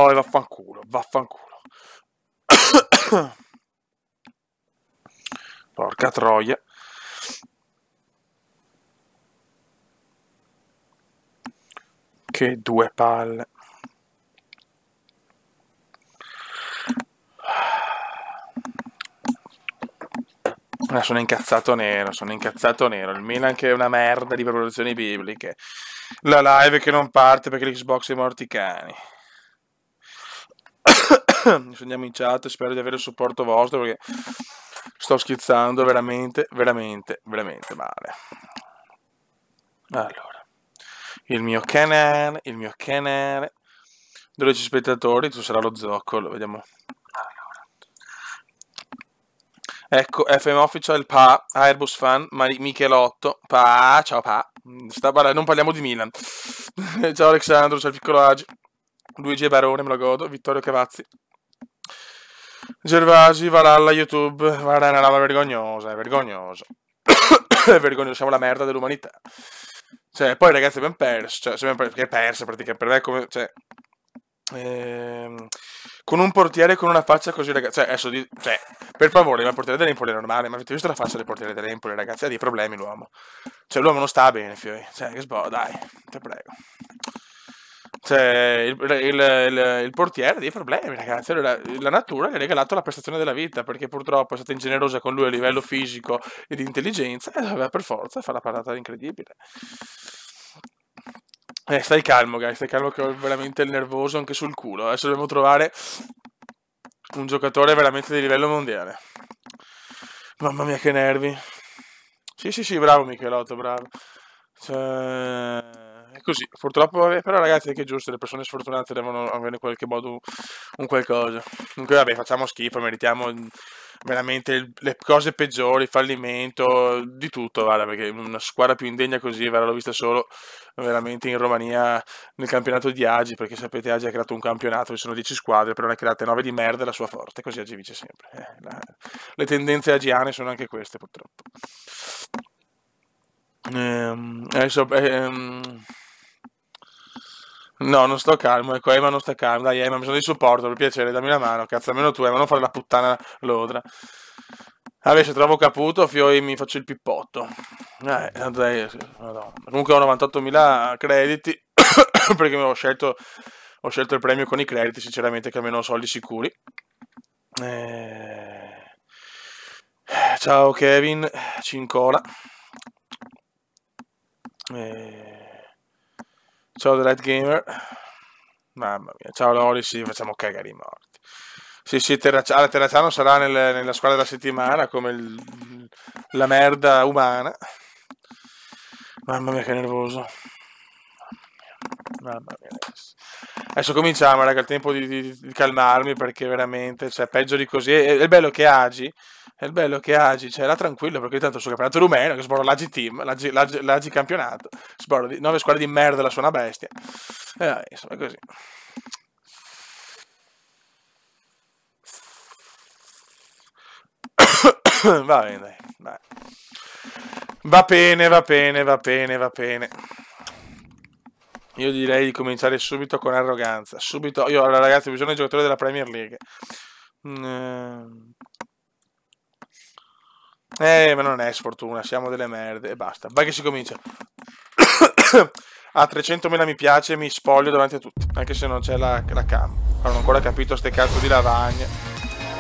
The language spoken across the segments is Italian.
Oh, vaffanculo, vaffanculo. Porca troia. Che due palle. Sono incazzato nero, sono incazzato nero. Il Milan che è una merda di preparazioni bibliche. La live che non parte perché l'Xbox è morti i cani. Ci andiamo in chat, spero di avere il supporto vostro perché sto schizzando veramente, veramente, veramente male. Allora, il mio canale, 12 spettatori, ci sarà lo zoccolo, vediamo. Ecco, FM Official, Pa, Airbus Fan, Michelotto, Pa, ciao Pa, non parliamo di Milan. Ciao Alessandro, ciao il piccolo Agi, Luigi Barone, me lo godo, Vittorio Cavazzi, Gervasi, Valhalla, YouTube, guarda, è una roba vergognosa, è vergognoso. È vergognoso, siamo la merda dell'umanità. Cioè, poi ragazzi abbiamo perso, cioè, perché perso praticamente, per me è come, cioè, con un portiere con una faccia così, ragazzi, cioè, adesso, cioè, per favore, ma il portiere dell'Empoli è normale, ma avete visto la faccia del portiere dell'Empoli, ragazzi? Ha dei problemi l'uomo, cioè, l'uomo non sta bene, fioi, cioè, che dai, te prego. Cioè, il portiere ha dei problemi, ragazzi. Allora, la natura gli ha regalato la prestazione della vita perché purtroppo è stata ingenerosa con lui a livello fisico e di intelligenza e doveva per forza fare la parata incredibile. Stai calmo, guys, stai calmo che ho veramente il nervoso anche sul culo. Adesso dobbiamo trovare un giocatore veramente di livello mondiale. Mamma mia, che nervi. Sì, bravo Michelotto, bravo. Cioè, è così, purtroppo, però ragazzi è che è giusto, le persone sfortunate devono avere in qualche modo un qualcosa. Comunque vabbè, facciamo schifo, meritiamo veramente le cose peggiori, il fallimento, di tutto, guarda, perché una squadra più indegna così, guarda, l'ho vista solo veramente in Romania nel campionato di Agi, perché sapete Agi ha creato un campionato, ci sono 10 squadre, però ne ha create 9 di merda e la sua forte, così Agi vince sempre. Le tendenze agiane sono anche queste, purtroppo. Adesso, no, non sto calmo, ecco, Emma non sta calmo, dai Emma, mi sono di supporto, per piacere, dammi una mano, cazzo, almeno tu Emma, non fare la puttana lodra. Vabbè, se trovo Caputo, Fioi mi faccio il pippotto. Dai, Madonna. Comunque ho 98.000 crediti, perché ho scelto il premio con i crediti, sinceramente, che almeno ho soldi sicuri. Ciao Kevin, Cincola. Ciao The Light Gamer. Mamma mia, ciao Lori, sì, facciamo cagare i morti. Sì, Terracciano sarà nella squadra della settimana come la merda umana. Mamma mia, che nervoso. Mamma mia. Adesso cominciamo, raga, il tempo di calmarmi perché veramente, cioè, peggio di così. È il bello che agi. È il bello che Agi, cioè, era tranquillo perché tanto sul campionato rumeno, che sborro l'Agi Team, l'Agi campionato, sborro 9 squadre di merda, la sua una bestia. Insomma, è così. Va bene, dai, vai. Va bene. Io direi di cominciare subito con arroganza. Subito, allora, ragazzi, ho bisogno di giocatori della Premier League. Ma non è sfortuna, siamo delle merde e basta. Vai che si comincia. A 300.000 mi piace, mi spoglio davanti a tutti, anche se non c'è la cam. Non ho ancora capito ste cazzo di lavagne.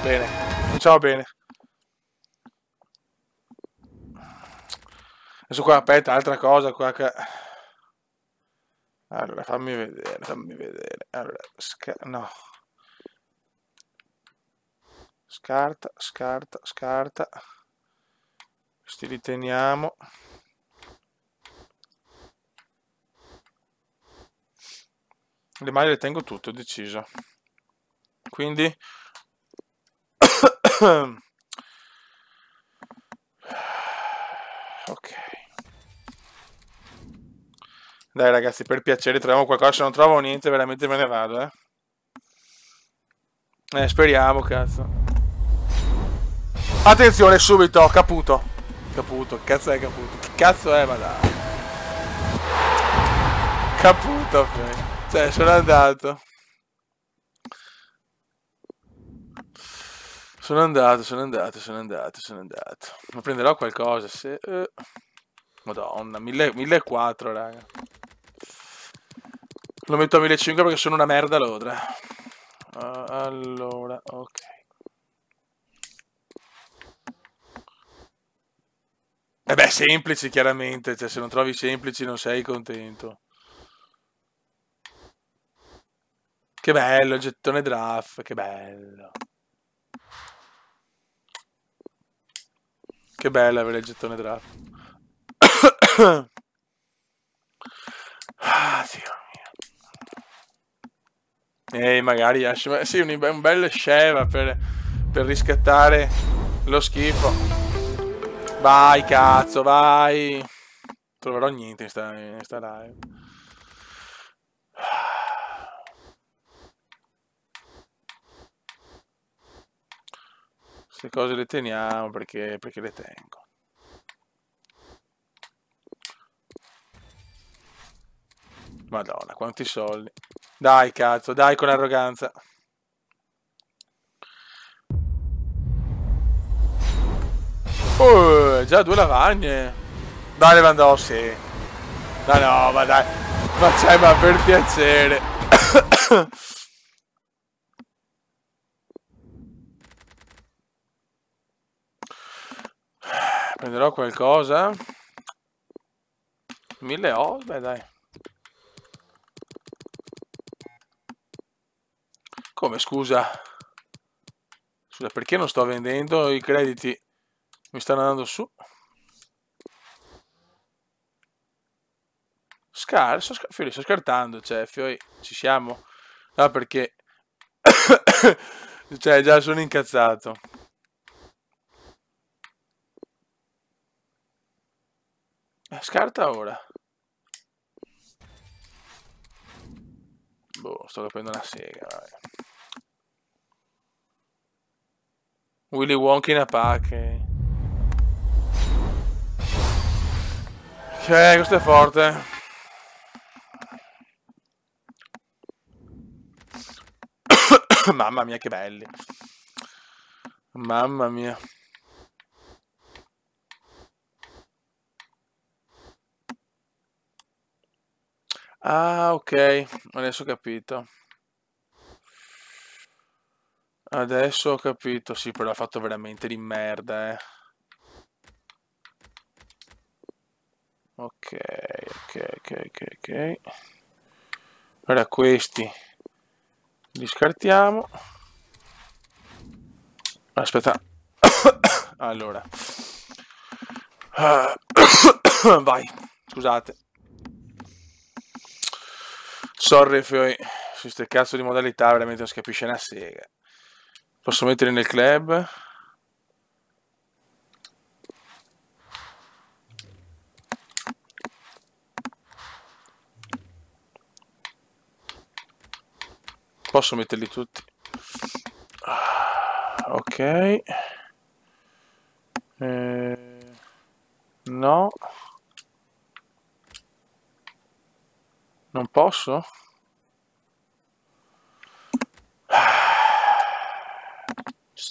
Bene, cominciamo bene. Adesso qua, aspetta, altra cosa qua che... Allora, fammi vedere. Allora, no. Scarta. Questi li teniamo. Le maglie le tengo tutte, ho deciso. Quindi... ok. Dai ragazzi, per piacere troviamo qualcosa, se non trovo niente veramente me ne vado, speriamo, cazzo. Attenzione, subito, Caputo, che cazzo è Caputo? Che cazzo è, ma dai. Caputo, cioè, sono andato. Sono andato, sono andato, sono andato, sono andato. Ma prenderò qualcosa, se... Madonna, 1400, raga. Lo metto a 1500 perché sono una merda lodra. Allora, ok. E beh, semplici chiaramente, cioè se non trovi semplici non sei contento. Che bello, il gettone draft, che bello. Che bello avere il gettone draft. Ah, Dio mio. Magari esce, sì, un bel sceva per riscattare lo schifo. Vai, cazzo, vai. Troverò niente in sta live. Queste cose le teniamo perché le tengo. Madonna, quanti soldi. Dai, cazzo, dai con arroganza. Già 2 lavagne. Dai, Lewandowski. Dai, no, ma dai. Ma per piacere. Prenderò qualcosa. 1000 beh dai. Come, scusa? Scusa, perché non sto vendendo? I crediti mi stanno andando su. Fiori, sto scartando, cioè, Fiori, ci siamo. No, perché... cioè, già sono incazzato. Scarta ora. Boh, sto capendo una sega, vai. Willy Wonka in a pack. Ok, questo è forte. Mamma mia, che belli. Mamma mia. Ah, ok. Adesso ho capito. Adesso ho capito. Sì, però ha fatto veramente di merda, eh. Ok, ok, ok, ok, ok. Ora questi li scartiamo. Aspetta. Allora. Vai, scusate. Sorry, Fioi. Su queste cazzo di modalità veramente non si capisce una sega. Posso mettere nel club? Posso metterli tutti? Ok. No. Non posso?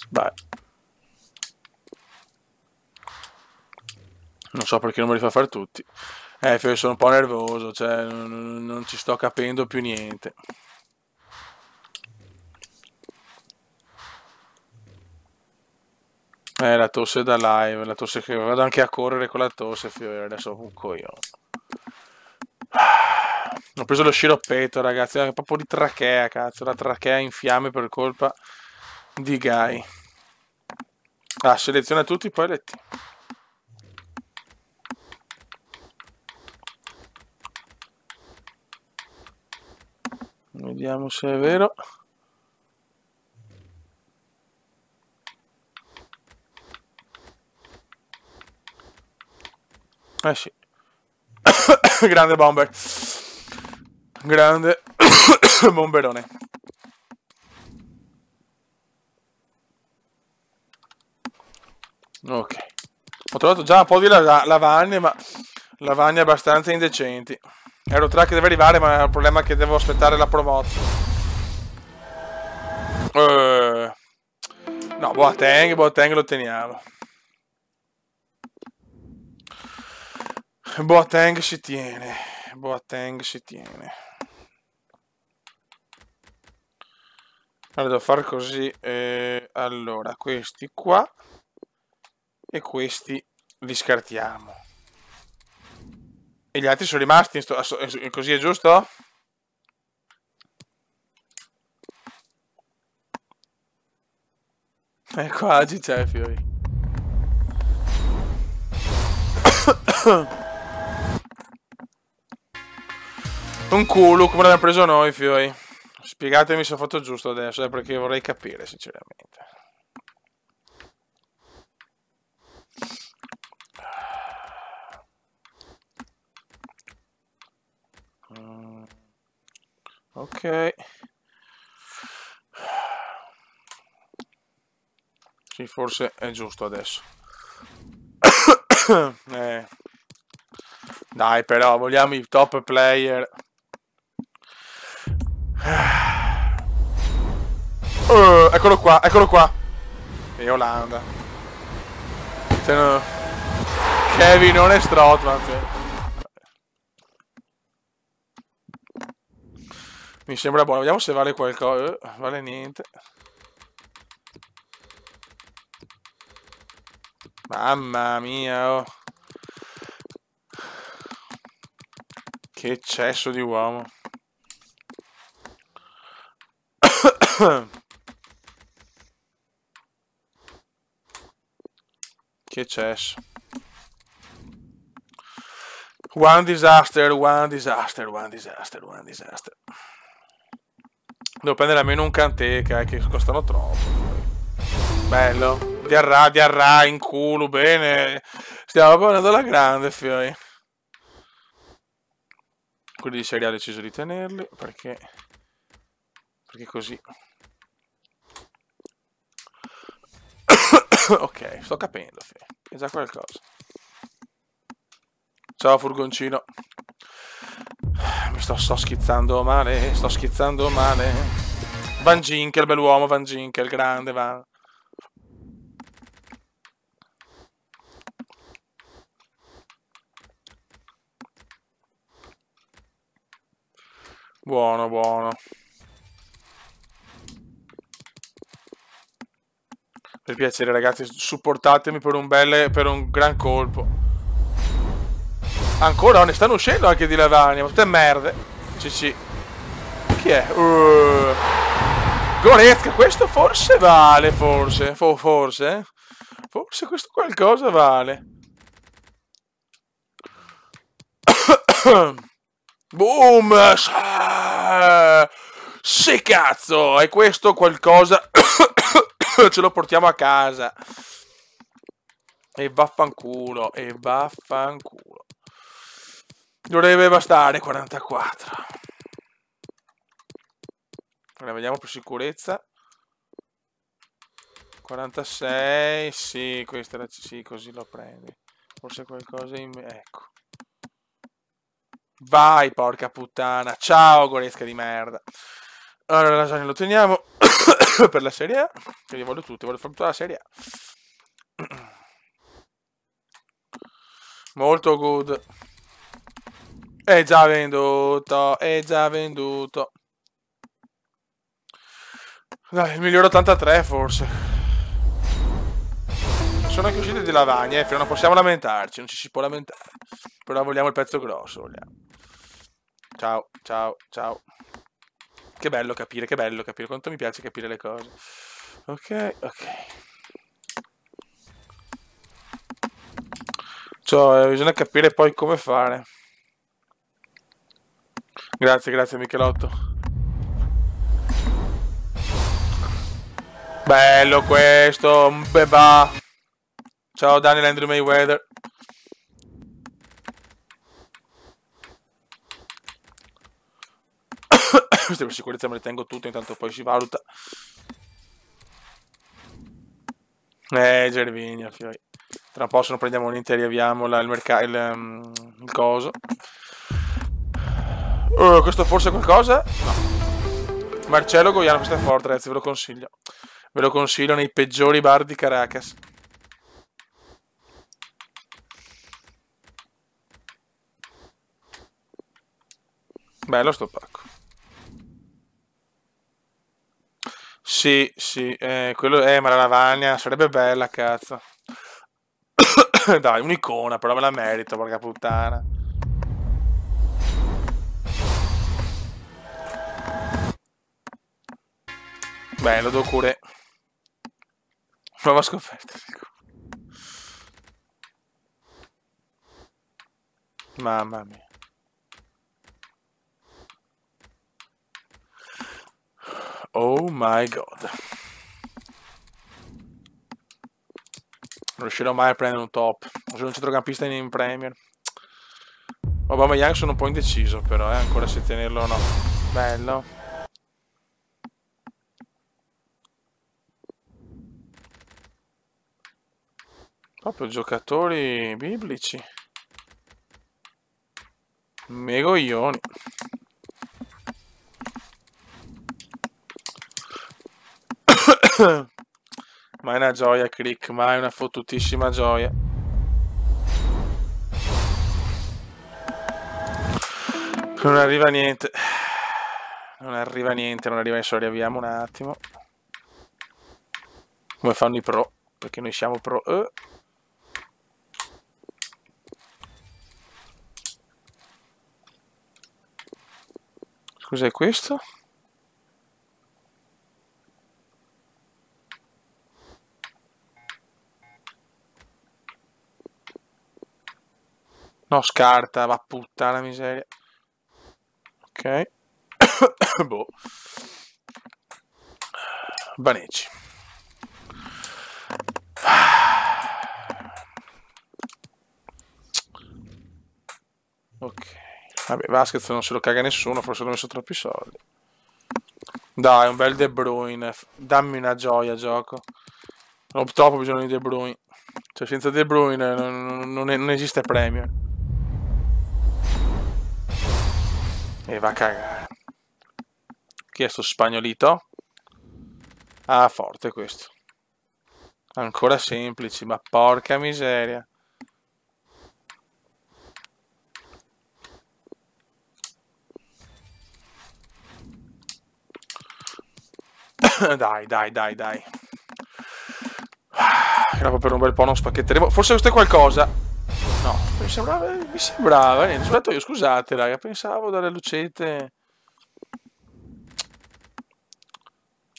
Beh. Non so perché non me li fa fare tutti. Sono un po' nervoso, cioè non ci sto capendo più niente. La tosse da live, la tosse che vado anche a correre con la tosse, adesso un coglione. Ho preso lo sciroppetto, ragazzi, è proprio di trachea, cazzo, la trachea in fiamme per colpa di Guy. Ah, seleziona tutti, poi letti. Vediamo se è vero. Sì. Grande bomber. Grande bomberone. Ok. Ho trovato già un po' di lavagne, ma lavagne abbastanza indecenti. Aero Track deve arrivare, ma il problema è che devo aspettare la promozione. No, Boateng lo teniamo. Boateng si tiene. Boateng si tiene. Allora, devo fare così. Allora, questi qua. E questi li scartiamo. E gli altri sono rimasti. Così è giusto? Qua oggi c'è, fiori. Un culo come l'abbiamo preso noi, fiori. Spiegatemi se ho fatto giusto adesso, perché vorrei capire, sinceramente. Ok. Sì, forse è giusto adesso. Dai, però, vogliamo i top player. Eccolo qua, eccolo qua. E Olanda. Cioè, no. Kevin non è Strootman. Mi sembra buono. Vediamo se vale qualcosa. Vale niente. Mamma mia, oh. Che eccesso di uomo. Che eccesso. One disaster, one disaster, one disaster, one disaster. Devo prendere almeno un Kanteca, che costano troppo. Bello. Diarra, in culo, bene. Stiamo parlando alla grande, fioi. Quelli di Serie A ho deciso di tenerli, perché così. Ok, sto capendo, fioi. È già qualcosa. Ciao furgoncino. Mi sto schizzando male, sto schizzando male. Van Ginkel, bell'uomo, Van Ginkel, grande, va. Buono, buono. Per piacere, ragazzi, supportatemi per un gran colpo. Ancora ne stanno uscendo anche di Lavagna, ma tutte merde. Sì. Chi è? Goretzka, questo forse vale, forse. Forse questo qualcosa vale. Boom! Sì, cazzo! E questo qualcosa ce lo portiamo a casa. E vaffanculo, Dovrebbe bastare 44. Allora, vediamo per sicurezza. 46, sì, questa era, sì, così lo prendi. Forse qualcosa in... ecco. Vai, porca puttana. Ciao, Goretzka di merda. Allora, la lasagna lo teniamo per la Serie A. Che li voglio tutti, voglio fare tutta la Serie A. Molto good. È già venduto, è già venduto. Dai, il migliore 83 forse. Sono anche uscite di lavagne, non possiamo lamentarci, non ci si può lamentare. Però vogliamo il pezzo grosso, vogliamo. Ciao. Che bello capire, quanto mi piace capire le cose. Ok. Cioè, bisogna capire poi come fare. Grazie Michelotto. Bello questo, un bebà. Ciao Daniel Andrew Mayweather. Per sicurezza me le tengo tutte, intanto poi si valuta. Gervinho, fiori. Tra un po' se non prendiamo niente e riaviamo il coso. Questo forse è qualcosa? No. Marcello Goiano, questo è forte, ragazzi, ve lo consiglio. Ve lo consiglio nei peggiori bar di Caracas. Bello sto pacco. Sì, sì, quello ma la lavagna sarebbe bella, cazzo. Dai, un'icona, però me la merito, porca puttana. Bello, Dokure. Nuova scoperta. Mamma mia. Oh my god. Non riuscirò mai a prendere un top. Sono un centrocampista in Premier. Aubameyang sono un po' indeciso, però, ancora se tenerlo o no. Bello. Proprio giocatori biblici. Megoglioni. Ma è una gioia, Crick, ma è una fottutissima gioia. Non arriva niente. Non arriva niente, non arriva adesso, riavviamo un attimo. Come fanno i pro, perché noi siamo pro. Cos'è questo? No, scarta, va puttana miseria. Ok. Boh. Banecci. Ok. Vabbè, Vasquez non se lo caga nessuno, forse hanno messo troppi soldi. Dai, un bel De Bruyne. Dammi una gioia, gioco. Non ho troppo bisogno di De Bruyne. Cioè, senza De Bruyne non esiste premio. E va a cagare. Chi è sto spagnolito? Ah, forte questo. Ancora semplici, ma porca miseria. Dai, dai, dai, dai. Era per un bel po' non spacchetteremo. Forse questo è qualcosa. No, mi sembrava, niente, aspetta io, scusate raga, pensavo dalle lucette.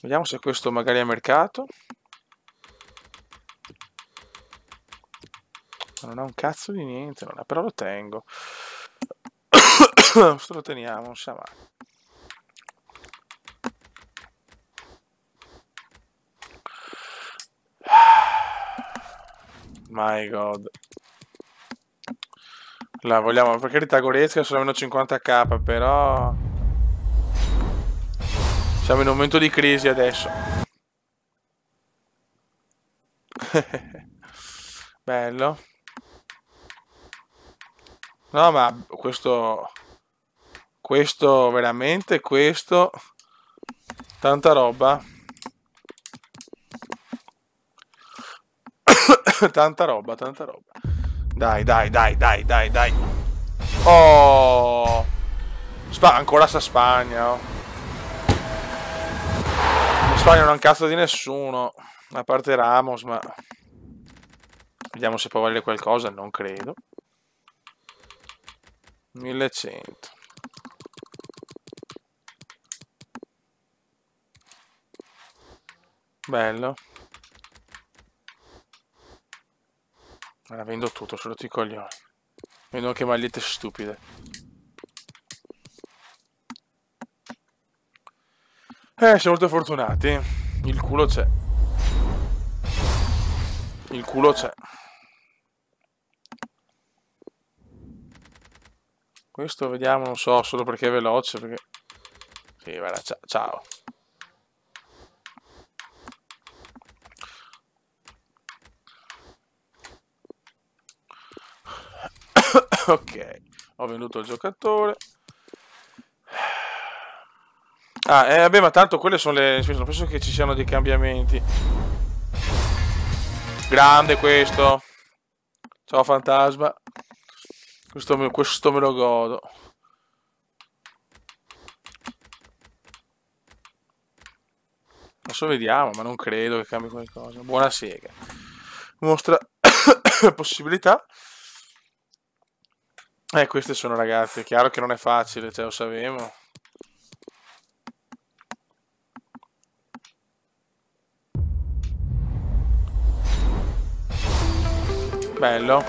Vediamo se questo magari è mercato. Non ha un cazzo di niente, non ha, però lo tengo. Questo lo teniamo, non sa mai. My god. La vogliamo, per carità Goretzka sono meno 50k, però siamo in un momento di crisi adesso. Bello. No, ma questo veramente, questo, tanta roba. Tanta roba, tanta roba. Dai, dai, dai, dai, dai, dai. Oh! Ancora sta Spagna, oh. In Spagna non ha un cazzo di nessuno, a parte Ramos, ma vediamo se può valere qualcosa, non credo. 1100. Bello. Ora vendo tutto, solo i coglioni. Vendo anche magliette stupide. Siamo molto fortunati. Il culo c'è. Il culo c'è. Questo vediamo, non so, solo perché è veloce, perché... Sì, guarda, ciao. Ok, ho venduto il giocatore. Ah, vabbè, ma tanto quelle sono le... Non penso che ci siano dei cambiamenti. Grande questo. Ciao fantasma. Questo me lo godo. Adesso vediamo, ma non credo che cambi qualcosa. Buona sega. Mostra possibilità. Queste sono ragazzi, è chiaro che non è facile, cioè lo sappiamo. Bello.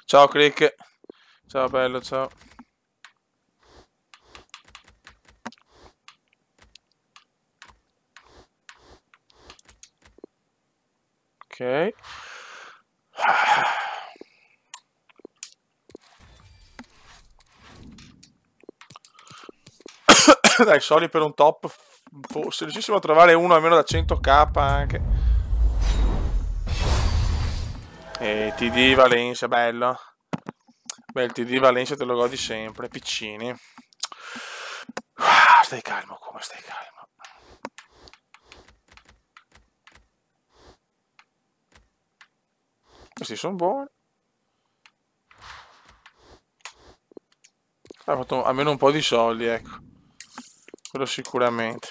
Ciao Crick. Ciao bello, ciao. Ok. Dai, soldi per un top. Se riuscissimo a trovare uno almeno da 100k anche. E TD Valencia, bello. Beh, il TD Valencia te lo godi sempre, piccini. Stai calmo, come stai calmo. Questi sono buoni. Ha fatto almeno un po' di soldi, ecco. Quello sicuramente.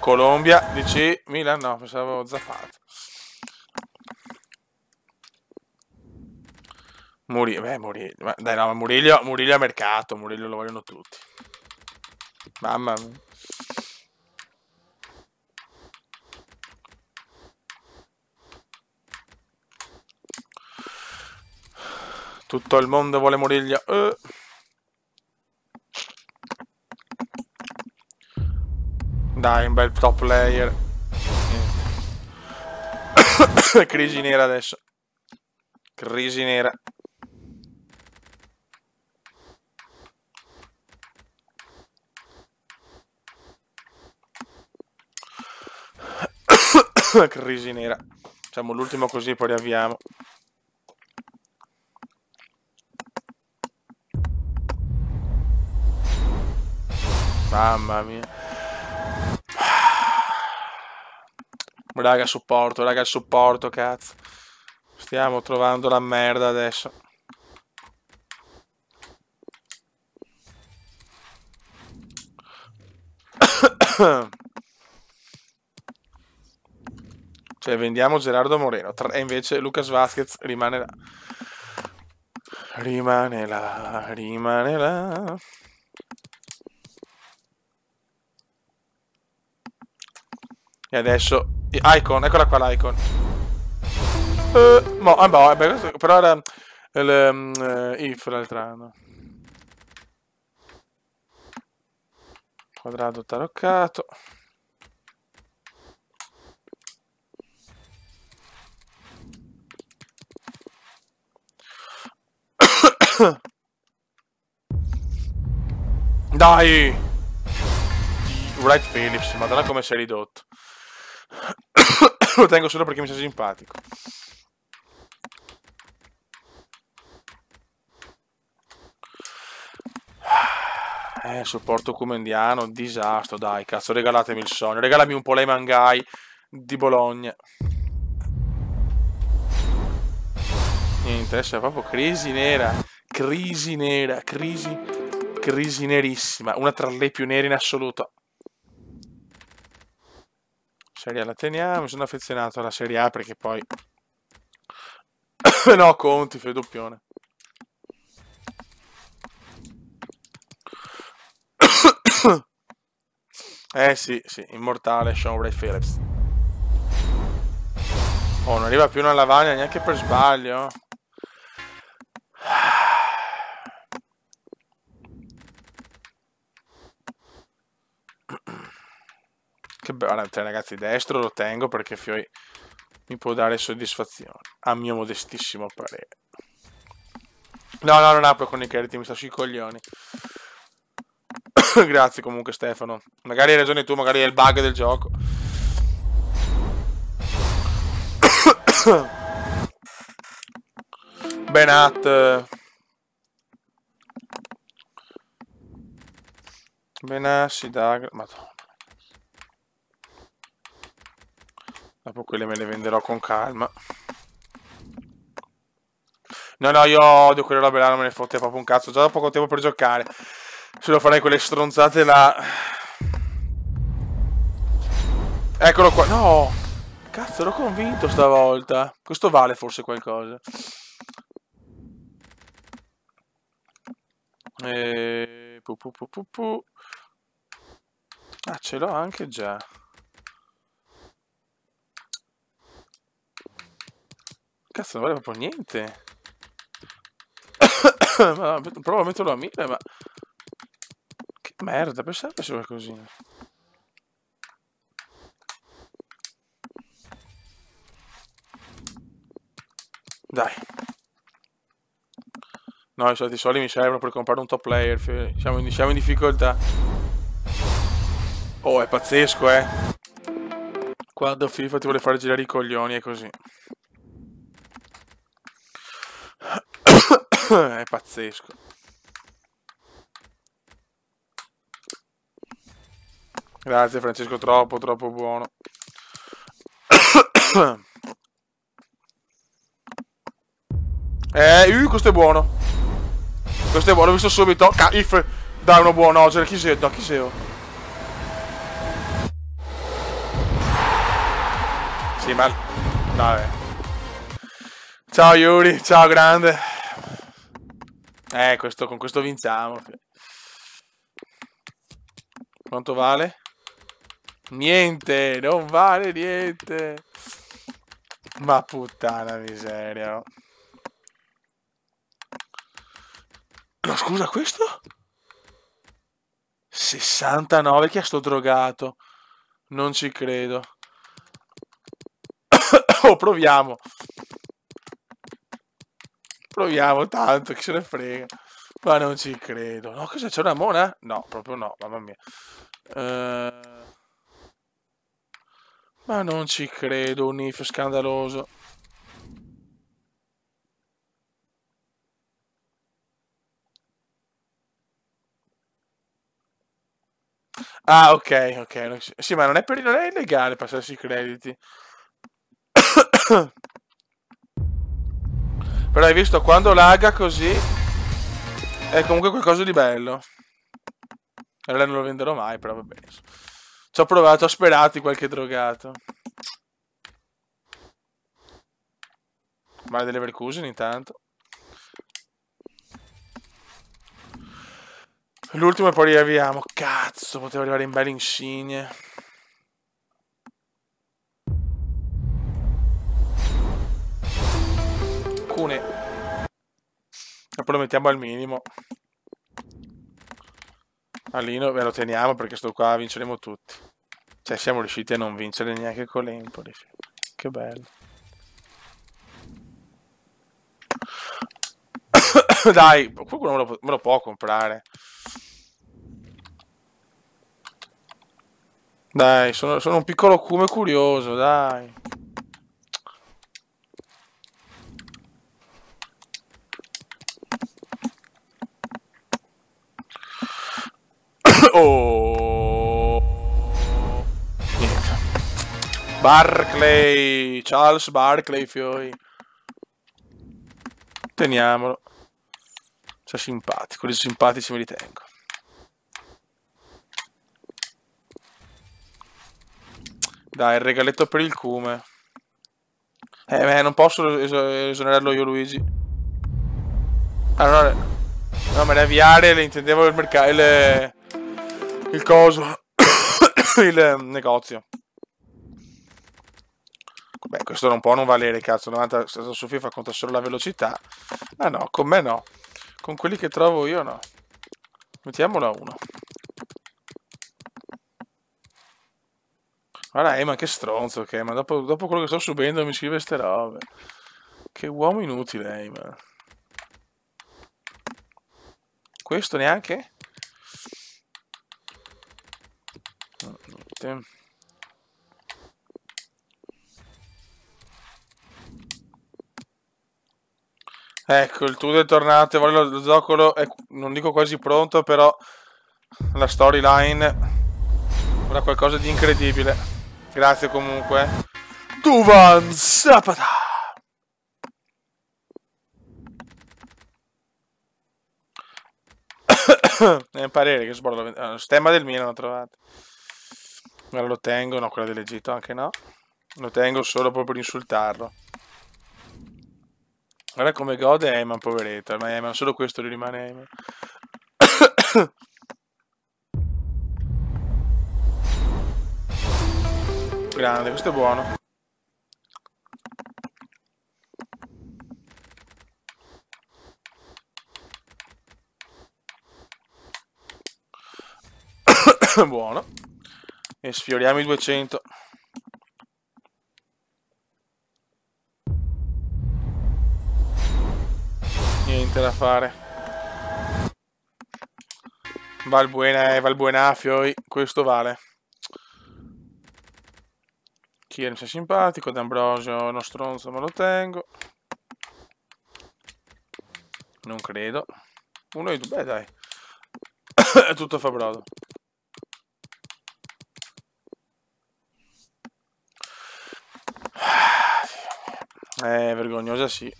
Colombia, DC, Milan, no, pensavo Zapata. Murillo, dai no, Murillo a mercato, Murillo lo vogliono tutti. Mamma mia. Tutto il mondo vuole Murillo. Dai, un bel top player. Crisi nera adesso. Crisi nera. Crisi nera. Facciamo l'ultimo così poi riavviamo. Mamma mia. Raga, il supporto, cazzo. Stiamo trovando la merda adesso. Cioè, vendiamo Gerardo Moreno. E invece Lucas Vázquez rimane là. Rimane là, rimane là. E adesso... Icon, eccola qua l'Icon. Però era il if l'altro anno. Quadrato taroccato. Dai! Wright Phillips, madonna come sei ridotto. Lo tengo solo perché mi sei simpatico. Supporto comendiano, disastro, dai, cazzo, regalatemi il sogno. Regalami un Polei Mangai di Bologna. Niente, adesso è proprio crisi nera. Crisi nera, crisi nerissima. Una tra le più nere in assoluto. Serie A la teniamo, sono affezionato alla Serie A perché poi... no, Conti, fai doppione. Sì, immortale Sean Wright Phillips. Oh, non arriva più una lavagna neanche per sbaglio. Che bello, cioè, ragazzi, destro lo tengo perché Fioi mi può dare soddisfazione, a mio modestissimo parere. No, non apro con i crediti, mi sta sui coglioni. Grazie comunque Stefano. Magari hai ragione tu, magari è il bug del gioco. Benat. Benassi, Dagra. Madonna. Dopo quelle me le venderò con calma. No, io odio quelle robe là, non me ne fotte proprio un cazzo. Già da poco tempo per giocare. Se lo farei quelle stronzate là. Eccolo qua. No! Cazzo, ero convinto stavolta. Questo vale forse qualcosa. Pu. Ah, ce l'ho anche già. Cazzo, non vale proprio niente. Provo a metterlo a 1000, ma... Che merda, pensavo che fosse qualcosina. Dai. No, i soldi mi servono per comprare un top player. Siamo in difficoltà. Oh, è pazzesco, eh. Quando FIFA ti vuole fare girare i coglioni, è così. È pazzesco. Grazie Francesco, troppo buono. Questo è buono. Questo è buono, l'ho visto subito. If, dai, uno buono. No, c'era chi sei? No, chi sei? Sì, ma... Vabbè. Ciao Yuri, ciao grande. Con questo vinciamo. Quanto vale? Niente, non vale niente. Ma puttana miseria. No, scusa, questo? 69, chi è sto drogato? Non ci credo. Oh, proviamo. Proviamo tanto, chi se ne frega. Ma non ci credo. No, cosa c'è una mona? No, proprio no, mamma mia. Ma non ci credo, un if scandaloso. Ah, ok. Sì, ma non è illegale passarsi i crediti. Però hai visto, quando laga così è comunque qualcosa di bello. Allora non lo venderò mai, però va bene. Ci ho provato, ho sperato in qualche drogato. Male delle Leverkusen intanto. L'ultimo e poi riavviamo. Cazzo, poteva arrivare in belle insigne. Cune. E poi lo mettiamo al minimo. Alino, ve lo teniamo perché sto qua vinceremo tutti. Cioè, siamo riusciti a non vincere neanche con l'Empoli. Che bello. Dai, qualcuno me lo può comprare. Dai, sono un piccolo cume curioso, dai. Oh. Niente. Barclay, Charles Barclay, fioi. Teniamolo. Sei simpatico, quelli simpatici me li tengo. Dai, il regaletto per il cume. Non posso esonerarlo io, Luigi. Allora, no, me ne avviare, le intendevo il mercato, il coso, il negozio. Beh, questo non può non valere, cazzo, 90 su FIFA conta solo la velocità. Ah no, con me no. Con quelli che trovo io no. Mettiamolo a 1. Guarda, ma che stronzo che è, ma dopo quello che sto subendo mi scrive ste robe. Che uomo inutile, ma. Questo neanche? Niente. Ecco, il tutto è tornato, lo zoccolo è, non dico quasi pronto, però la storyline era qualcosa di incredibile. Grazie comunque. Tuvan Zapata! È un parere che sbordo. Stemma del Milan ho trovato. Ora lo tengo, no, quella dell'Egitto anche no. Lo tengo solo proprio per insultarlo. Guarda come gode Eyman, poveretto. Ma Eyman, solo questo gli rimane Eyman. Grande, questo è buono. Buono. E sfioriamo i 200. Niente da fare. Valbuena, Fioi. Questo vale. Kier mi sta simpatico. D'Ambrosio, uno stronzo, me lo tengo. Non credo. Uno e due, beh dai. È tutto fa brodo. Vergognosa sì.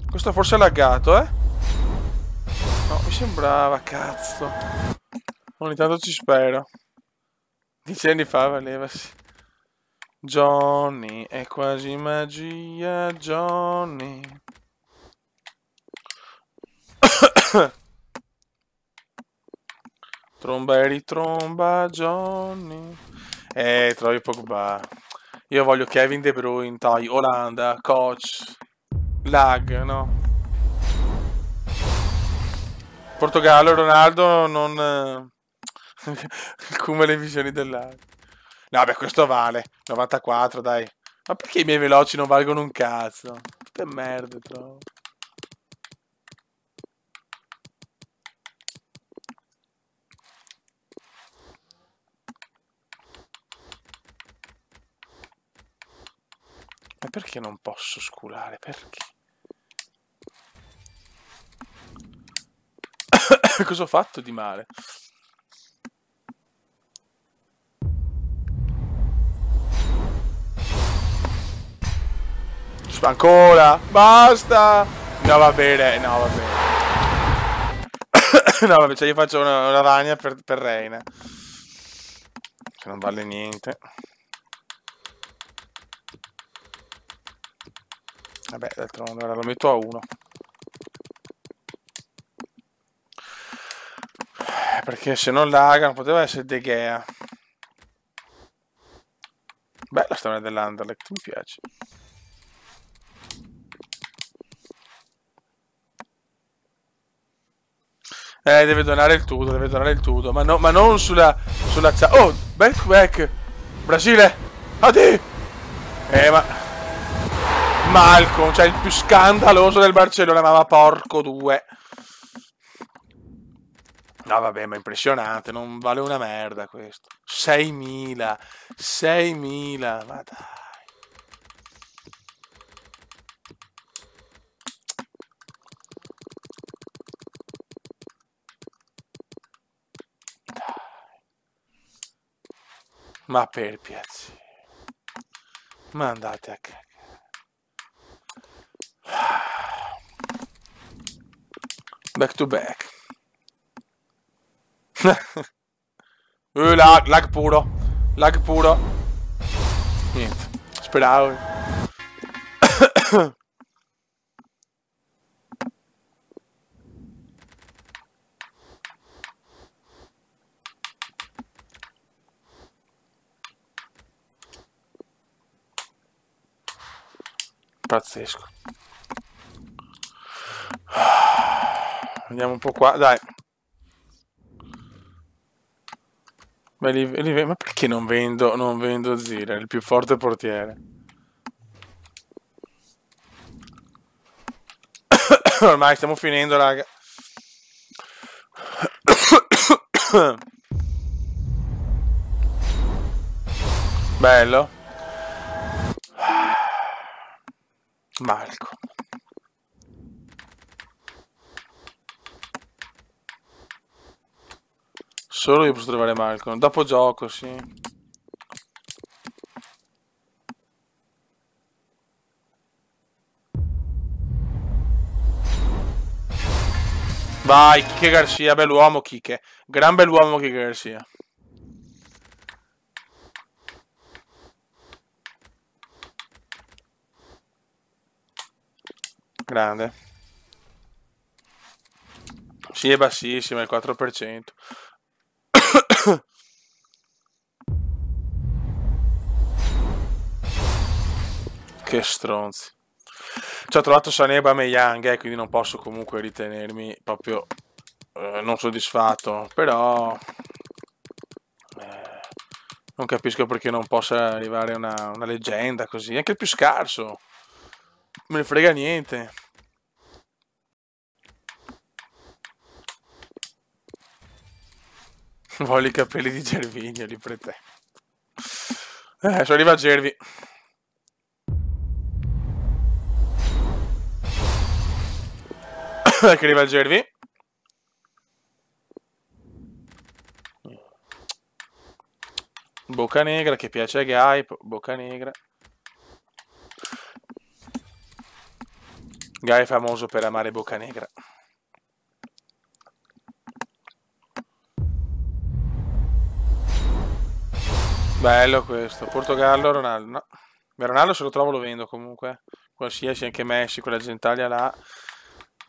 Questo forse è laggato, eh? No, mi sembrava, cazzo. Ogni tanto ci spero. 10 anni fa valeva, sì. Johnny, è quasi magia, Johnny. Tromba e ritromba, Johnny. Trovi Pogba. Io voglio Kevin De Bruyne, dai, Olanda, coach. Lag, no? Portogallo, Ronaldo, non... come le visioni del lag. No, beh, questo vale. 94, dai. Ma perché i miei veloci non valgono un cazzo? Che merda, trovo. Ma perché non posso sculare? Perché? Cosa ho fatto di male? Ancora? Basta! No, va bene, no, va bene. No, vabbè, cioè io faccio una lavagna per Reina. Che non vale niente. Vabbè, d'altronde, ora lo metto a 1. Perché se non laga non poteva essere De Gea. Bella storia dell'Anderlecht, mi piace. Deve donare il tutto, deve donare il tutto. Ma non sulla oh, back. Brasile. Adi. Ma... Malcolm, cioè il più scandaloso del Barcellona, ma porco due. No, vabbè, ma impressionante, non vale una merda questo. 6.000, ma dai. Ma per piacere. Ma andate a cagare. Back to back. Lag puro. Lag puro. Niente. Speravo. Pazzesco. Andiamo un po' qua, dai. Ma perché non vendo Zira, il più forte portiere? Ormai stiamo finendo, raga. Bello. Marco. Solo io posso trovare Malcolm. Dopo gioco, sì. Vai, Kike Garcia, bell'uomo Kike. Gran bell'uomo Kike Garcia. Grande. Sì, è bassissima, il 4%. Che stronzi. Ci ho trovato Sané e Aubameyang, quindi non posso comunque ritenermi proprio non soddisfatto. Però non capisco perché non possa arrivare una leggenda così. Anche il più scarso. Me ne frega niente. Voglio i capelli di Gervinho, li per te. Adesso arriva Gervi. Che arriva il Gervi. Boccanegra che piace a Gai. Boccanegra. Gai è famoso per amare Boccanegra. Bello questo. Portogallo, Ronaldo. No. Beh, Ronaldo se lo trovo lo vendo comunque. Qualsiasi, anche Messi, quella Gentaglia là.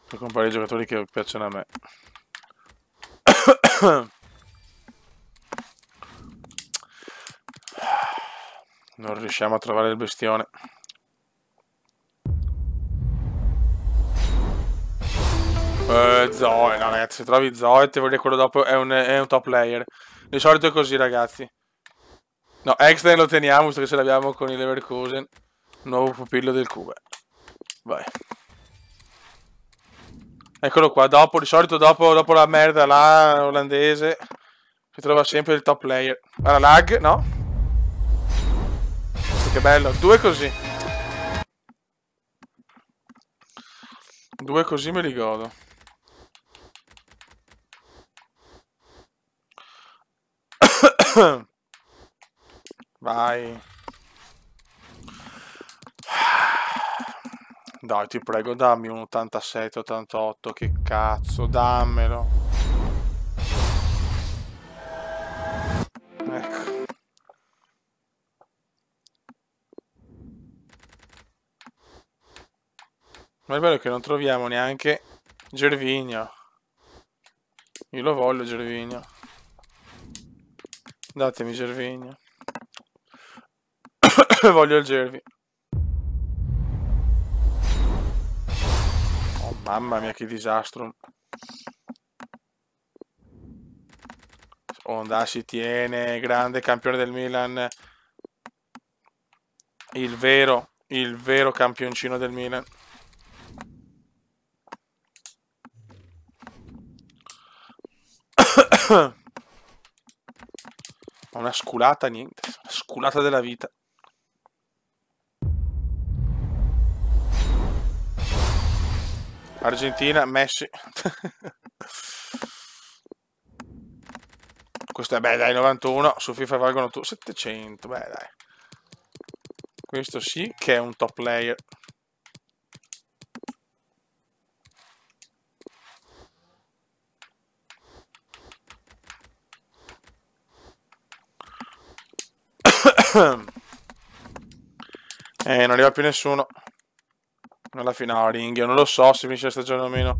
Per comprare i giocatori che piacciono a me. Non riusciamo a trovare il bestione. Zoe, no ragazzi, se trovi Zoe ti vuol dire quello dopo è un top player. Di solito è così ragazzi. No, Ekstein lo teniamo, visto che ce l'abbiamo con il Leverkusen. Nuovo pupillo del Cube. Vai. Eccolo qua, dopo, di solito dopo la merda là olandese si trova sempre il top player. Guarda, lag, no? Che bello, due così. Due così me li godo. Vai. Dai, ti prego, dammi un 87-88, che cazzo, dammelo. Ecco. Ma è bello che non troviamo neanche Gervinho. Io lo voglio Gervinho. Datemi Gervinho. Voglio il Gervi. Oh mamma mia che disastro. Onda si tiene, grande campione del Milan. Il vero campioncino del Milan. Una sculata, niente. Una sculata della vita. Argentina, Messi. Questo è, beh dai, 91. Su FIFA valgono 700, beh dai. Questo sì che è un top player. Non arriva più nessuno. Alla finale, Ringhio, non lo so se finisce la stagione o meno.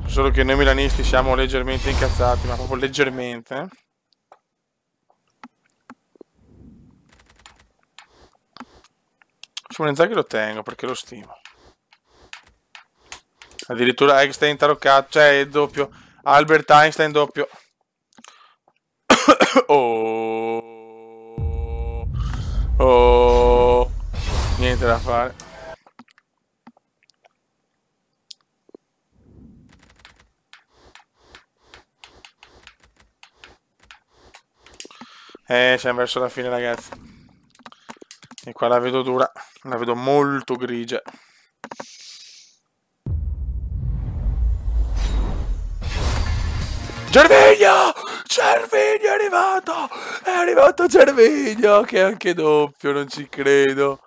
Solo che noi milanisti siamo leggermente incazzati, ma proprio leggermente. Simone Inzaghi lo tengo perché lo stimo. Addirittura Eckstein taroccato, cioè il doppio. Albert Einstein doppio. Oh. Oh. Niente da fare. Siamo verso la fine, ragazzi. E qua la vedo dura, la vedo molto grigia. Gervigno! Gervigno è arrivato Gervigno, che è anche doppio, non ci credo.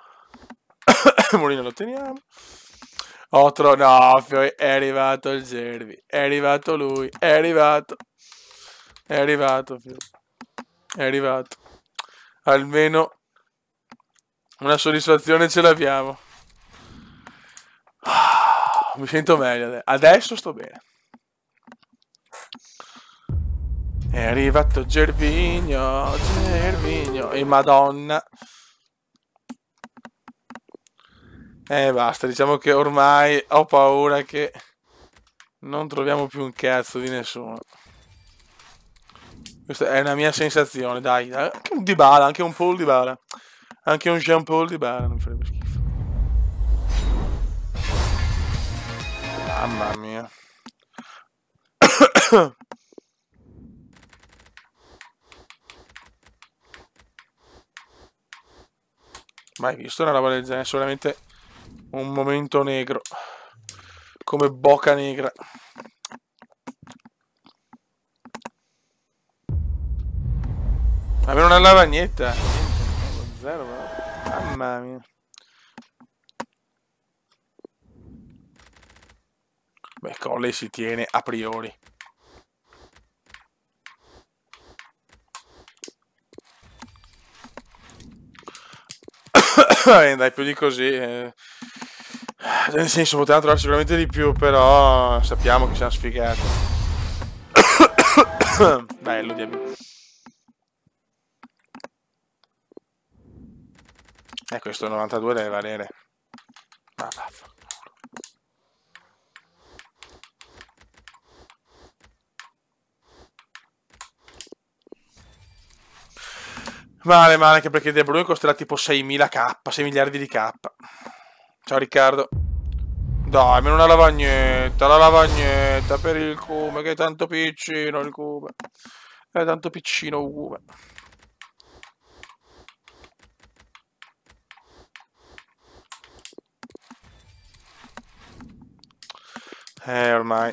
Molino lo teniamo. No, è arrivato il Gervi, è arrivato lui, è arrivato, Fio. È arrivato. Almeno una soddisfazione ce l'abbiamo. Mi sento meglio, adesso sto bene. È arrivato Gervigno, e Madonna. Basta, diciamo che ormai ho paura che non troviamo più un cazzo di nessuno. Questa è una mia sensazione, dai. Anche un Dybala, anche un Paul Dybala. Anche un Jean-Paul Dybala, non farebbe schifo. Mamma mia. Mai visto una roba del genere, solamente un momento negro. Come Boca Negra. Avere una lavagnetta. Zero, mamma mia. Beh, Colley si tiene a priori. Dai, più di così. Nel senso, potevamo trovare sicuramente di più, però sappiamo che siamo sfigati. Bello, diavolo. Questo 92 deve valere. Ma vaffanculo. Male, anche perché De Bruyne costerà tipo 6.000k, 6 miliardi di K. Ciao Riccardo. Dai, almeno una lavagnetta, la lavagnetta per il Cume, che è tanto piccino il Cume. È tanto piccino il Cume. Ormai.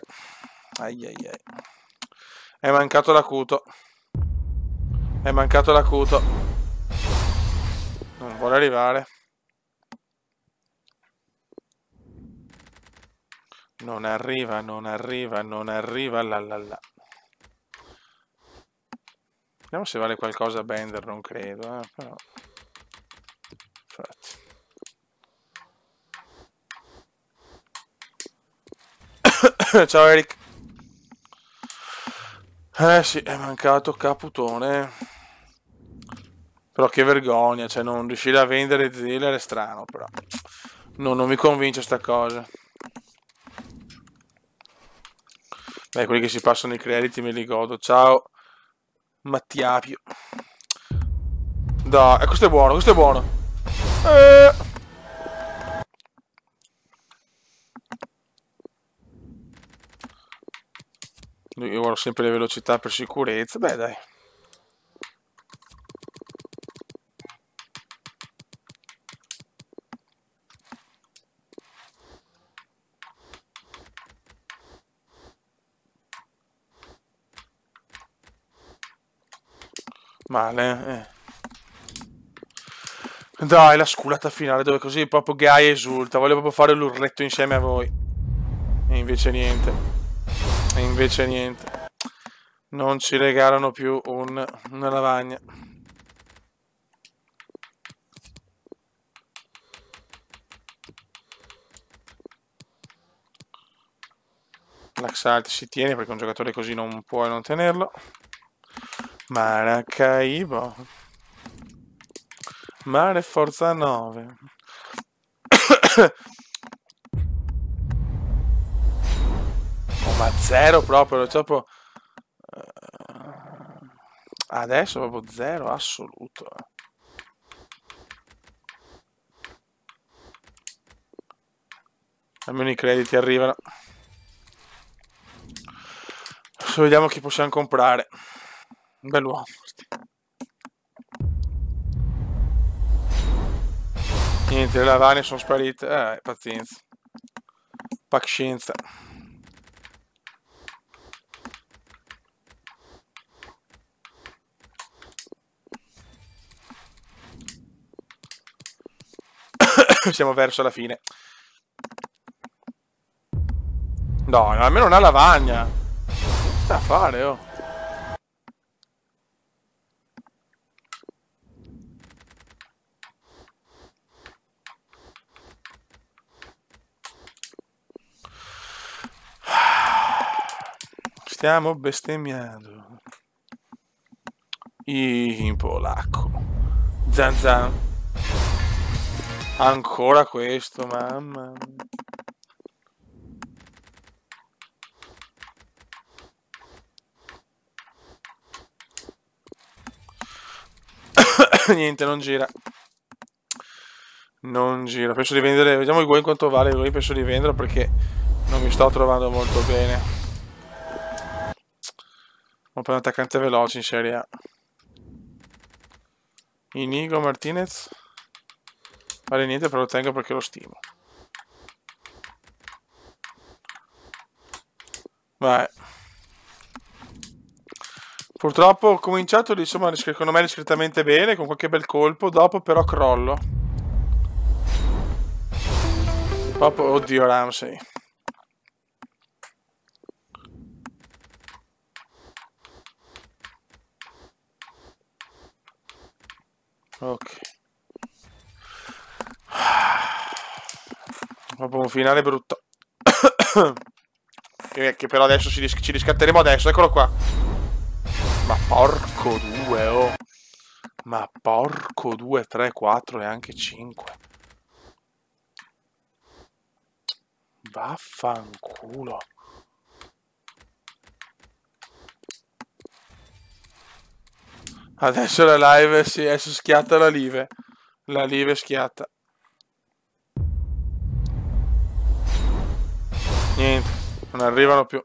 Ai. È mancato l'acuto. È mancato l'acuto. Non vuole arrivare. Non arriva, la. Vediamo se vale qualcosa Bender, non credo, però. Infatti. Ciao Eric. Sì, è mancato Caputone. Però che vergogna, cioè non riuscire a vendere Ziller è strano, però. No, non mi convince sta cosa. Beh, quelli che si passano i crediti me li godo. Ciao Mattiapio. Dai, questo è buono, questo è buono. Io guardo sempre le velocità per sicurezza. Beh, dai. Male, Dai, la sculata finale dove così proprio Gai esulta. Voglio proprio fare l'urletto insieme a voi. E invece niente. Non ci regalano più una lavagna. Laxalt si tiene perché un giocatore così non può non tenerlo. Maracaibo. Mare Forza 9. Oh, ma zero proprio, adesso proprio zero assoluto. Almeno i crediti arrivano. Adesso vediamo chi possiamo comprare. Un bell'uomo. Niente, le lavagne sono sparite. Pazienza. Pazienza. Siamo verso la fine. No, almeno una lavagna. Che sta a fare, oh? Stiamo bestemmiando. In polacco. Zan zan. Ancora questo, mamma. Niente, non gira. Non gira. Penso di vendere. Vediamo il Gwen quanto vale. Lui penso di venderlo perché non mi sto trovando molto bene. Ho per un attaccante veloce in Serie A. Inigo Martinez. Vale niente, però lo tengo perché lo stimo. Vai. Purtroppo ho cominciato, insomma, secondo me discretamente bene, con qualche bel colpo, dopo però crollo. Oddio, Ramsey. Ok. Proprio un finale brutto. che però adesso ci riscatteremo adesso, eccolo qua. Ma porco due, oh. Ma porco 2, 3, 4 e anche 5. Vaffanculo. Adesso la live si è schiatta la live. La live schiatta. Niente, non arrivano più.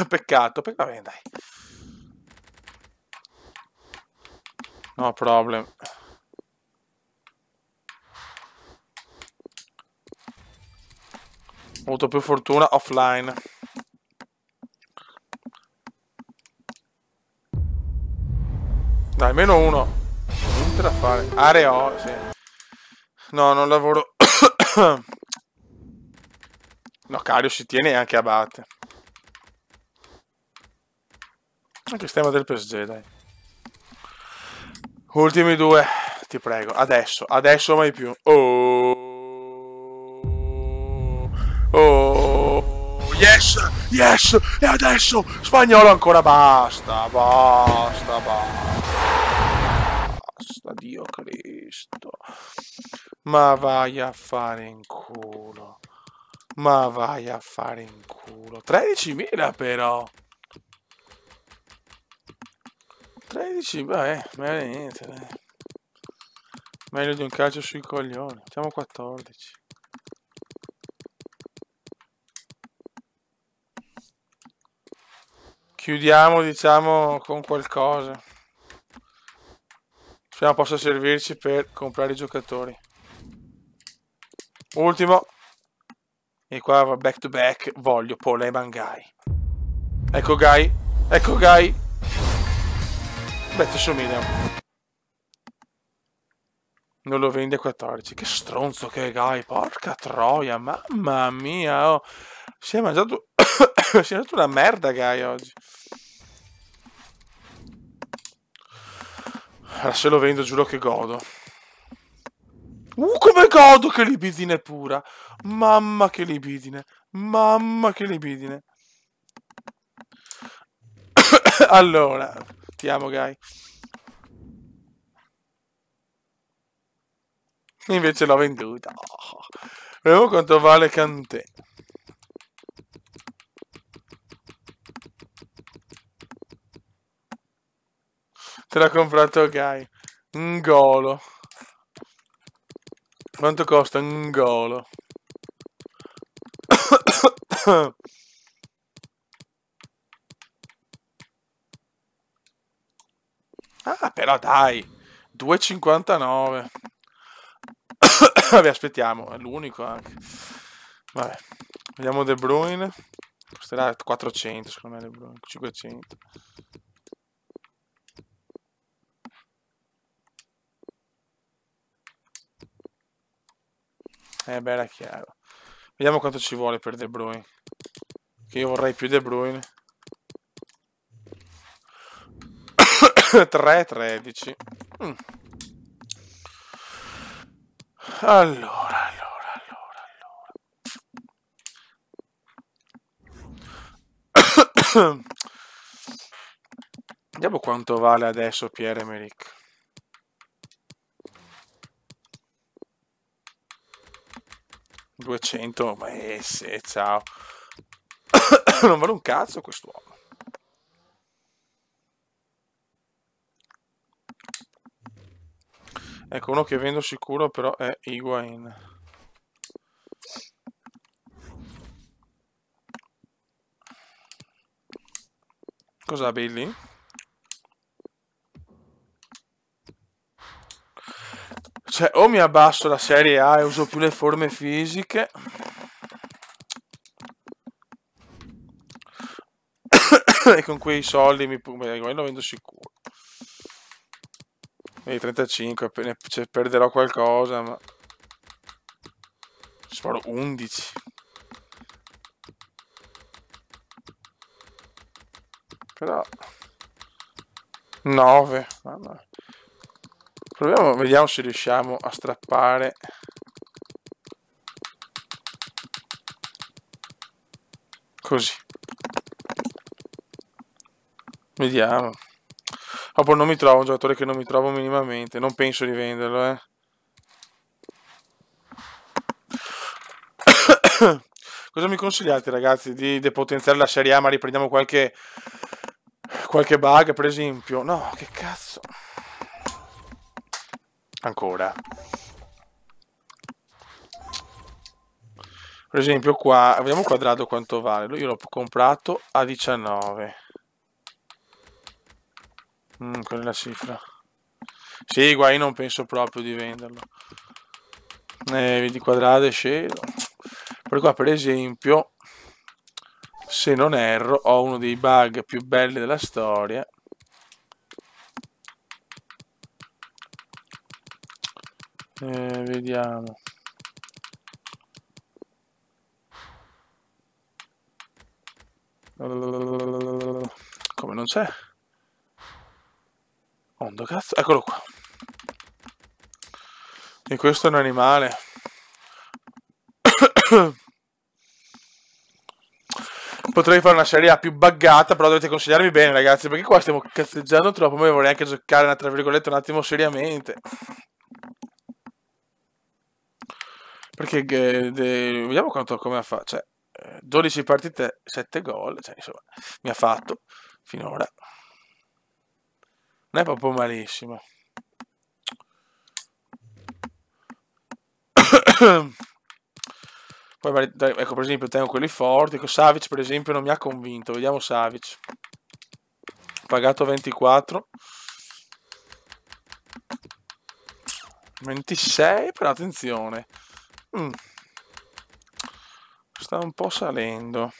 Peccato, vabbè, dai. No problem. Ho avuto più fortuna offline. Dai, meno uno. Niente da fare. Areo, sì. No, non lavoro. No, Cario si tiene anche a batte. Anche stemma del PSG, dai. Ultimi due, ti prego. Adesso mai più. Oh, yes, yes. E adesso Spagnolo ancora basta, basta, basta. Dio Cristo. Ma vai a fare in culo. Ma vai a fare in culo. 13.000 però. 13, beh, meglio di niente, dai. Meglio di un calcio sui coglioni. Siamo 14. Chiudiamo, diciamo, con qualcosa. Speriamo possa servirci per comprare i giocatori. Ultimo. E qua va back to back. Voglio Poleman Guy. Ecco Guy. Ecco Guy. Beh, Medium. Non lo vende a 14. Che stronzo che è Guy. Porca troia. Mamma mia. Oh. Si è mangiato... si è mangiato una merda Guy oggi. Allora, se lo vendo giuro che godo. Come godo che libidine pura. Mamma che libidine. Mamma che libidine. Allora, ti amo Guy. Invece l'ho venduta. Oh. Vediamo quanto vale Kanté. Te l'ha comprato Guy. Ngolo. Quanto costa Ngolo? Ah, però dai. 2,59. Vabbè, aspettiamo, è l'unico anche. Vabbè, vediamo De Bruyne. Costerà 400, secondo me, De Bruyne. 500. Beh, era chiaro. Vediamo quanto ci vuole per De Bruyne. Che io vorrei più De Bruyne. 3,13. Allora. Vediamo quanto vale adesso Pierre-Emerick. $200, ma sì, ciao. Non vale un cazzo quest'uomo. Ecco, uno che vendo sicuro però è Higuain. Cos'ha Bailey? Cioè, o mi abbasso la Serie A e uso più le forme fisiche, e con quei soldi beh, lo vendo sicuro. E 35, cioè, perderò qualcosa, ma sparo 11. Però 9. Mamma. Proviamo, vediamo se riusciamo a strappare. Così. Vediamo. Dopo non mi trovo un giocatore che non mi trovo minimamente. Non penso di venderlo, Cosa mi consigliate, ragazzi? Di depotenziare la Serie A, ma riprendiamo qualche bug, per esempio? No, che cazzo. Ancora. Per esempio qua, vediamo quadrato quanto vale. Io l'ho comprato a 19. Quella è la cifra. Sì, guai, non penso proprio di venderlo. Vedi quadrato e sceso. Per qua, per esempio, se non erro, ho uno dei bug più belli della storia. Vediamo. Come non c'è? Ondo cazzo, eccolo qua. E questo è un animale. Potrei fare una serie A più buggata, però dovete consigliarmi bene, ragazzi, perché qua stiamo cazzeggiando troppo. Ma io vorrei anche giocare, tra virgolette, un attimo seriamente. Perché vediamo come ha fatto. Cioè, 12 partite, 7 gol. Cioè, insomma, mi ha fatto finora. Non è proprio malissimo. Poi, ecco, per esempio, tengo quelli forti. Ecco, Savic, per esempio, non mi ha convinto. Vediamo Savic. Pagato 24. 26, però attenzione. Sta un po' salendo.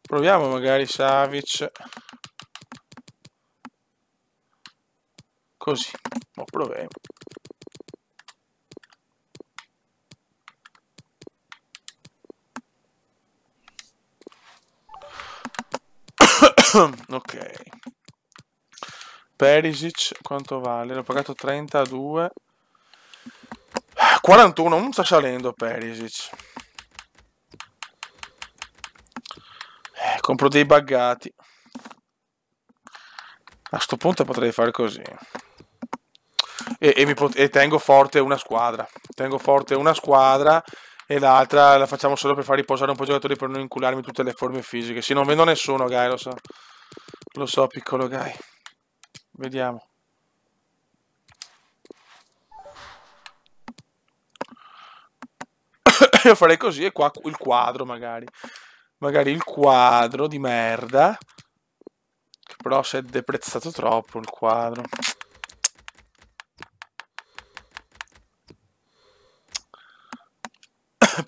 Proviamo magari Savic. Così. Proviamo. Ok. Perisic quanto vale? L'ho pagato 32. 41, non sta salendo Perisic. Compro dei buggati. A sto punto potrei fare così. E tengo forte una squadra. Tengo forte una squadra e l'altra la facciamo solo per far riposare un po' i giocatori, per non incularmi tutte le forme fisiche. Sì, non vendo nessuno, Gai, lo so. Lo so, piccolo Gai. Vediamo. Io farei così, e qua il quadro magari. Magari il quadro di merda. Che però si è deprezzato troppo il quadro.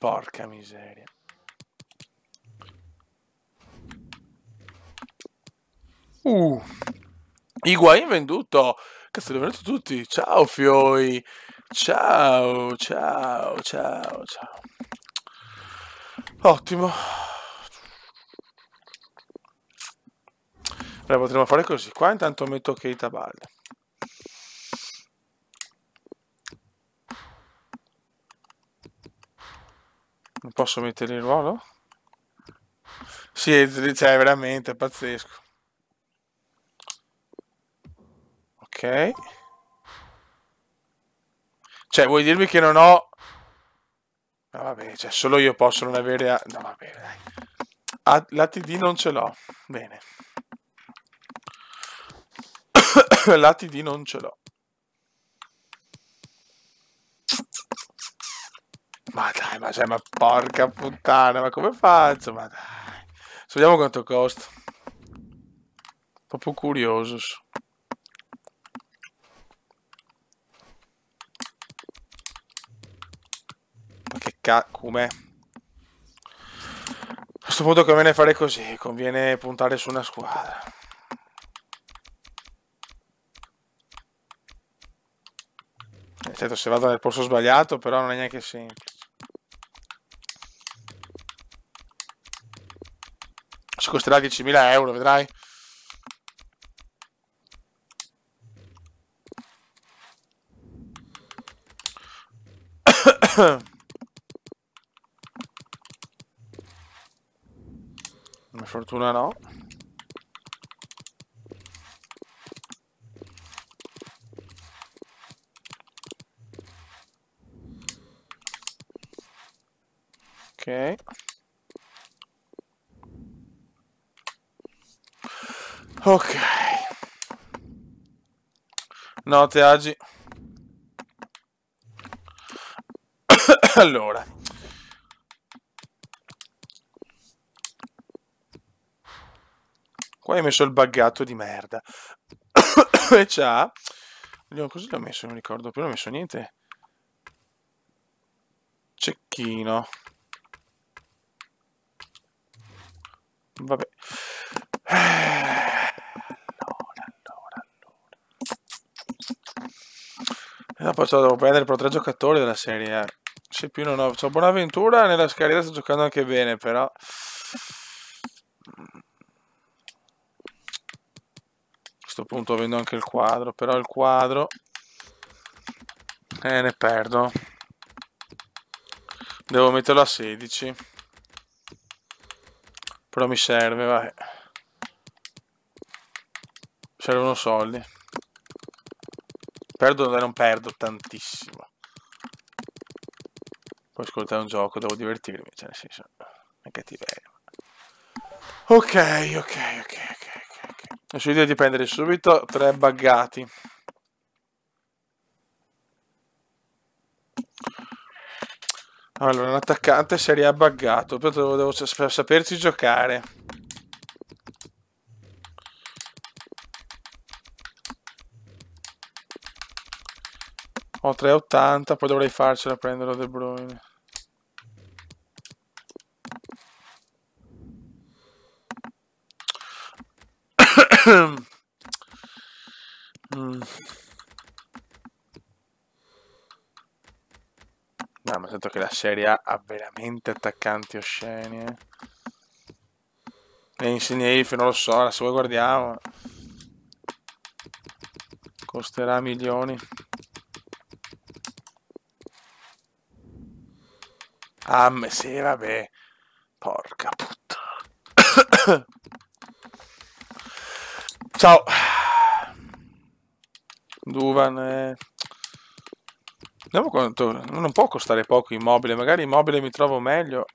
Porca miseria. Higuain venduto. Cazzo, li ho venduti tutti. Ciao, Fioi. Ciao, ciao, ciao, ciao. Ottimo. Allora, potremmo fare così. Qua intanto metto Keita Balde. Non posso mettere il ruolo? Sì, cioè, veramente pazzesco. Ok. Cioè, vuoi dirmi che non ho... No, vabbè, cioè, solo io posso non avere... No, vabbè, dai. La TD non ce l'ho. Bene. La TD non ce l'ho. Ma dai, ma porca puttana, ma come faccio? Ma dai. Vediamo quanto costa. Proprio curioso. Ma che come? A questo punto conviene fare così, conviene puntare su una squadra. Certo, se vado nel posto sbagliato, però non è neanche semplice. Ci costerà 10.000 euro, vedrai. Per fortuna no. Ok. Ok. Notte Agi. Allora. Qua hai messo il buggato di merda. E c'ha... Così l'ho messo, non ricordo più, non ho messo niente. Cecchino. Vabbè. Dopo devo prendere però 3 giocatori della serie. Se più non ho... C'ho Bonaventura nella scaletta, sto giocando anche bene, però... A questo punto vendo anche il quadro, però il quadro... ne perdo. Devo metterlo a 16. Però mi serve, vabbè. Servono soldi. Perdo e non perdo tantissimo. Poi ascoltare un gioco, devo divertirmi, cioè nel senso, non è cattiveria. Ok. Adesso io di prendere subito 3 buggati. Allora, un attaccante serie A buggato, però devo saperci giocare. Ho 3,80, poi dovrei farcela prendere De Bruyne. No, ma sento che la Serie A ha veramente attaccanti osceni, E Insigne non lo so, adesso poi guardiamo. Costerà milioni. Ah, sì, vabbè. Porca puttana. Ciao. Duvan. Vediamo quanto... Non può costare poco Immobile. Magari Immobile mi trovo meglio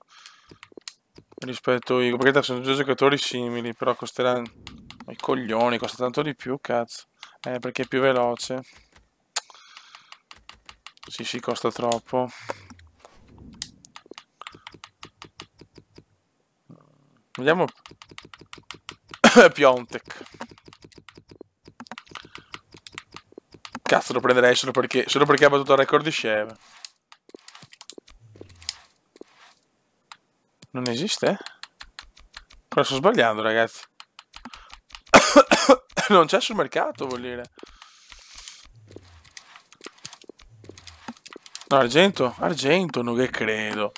rispetto a... Perché sono due giocatori simili, però costerà... I coglioni, costa tanto di più, cazzo. Perché è più veloce. Sì, costa troppo. Vediamo... Piontek. Cazzo, lo prenderei solo perché ha battuto il record di Shev. Non esiste? Cosa sto sbagliando, ragazzi? Non c'è sul mercato, vuol dire. No, argento? Argento, non che credo.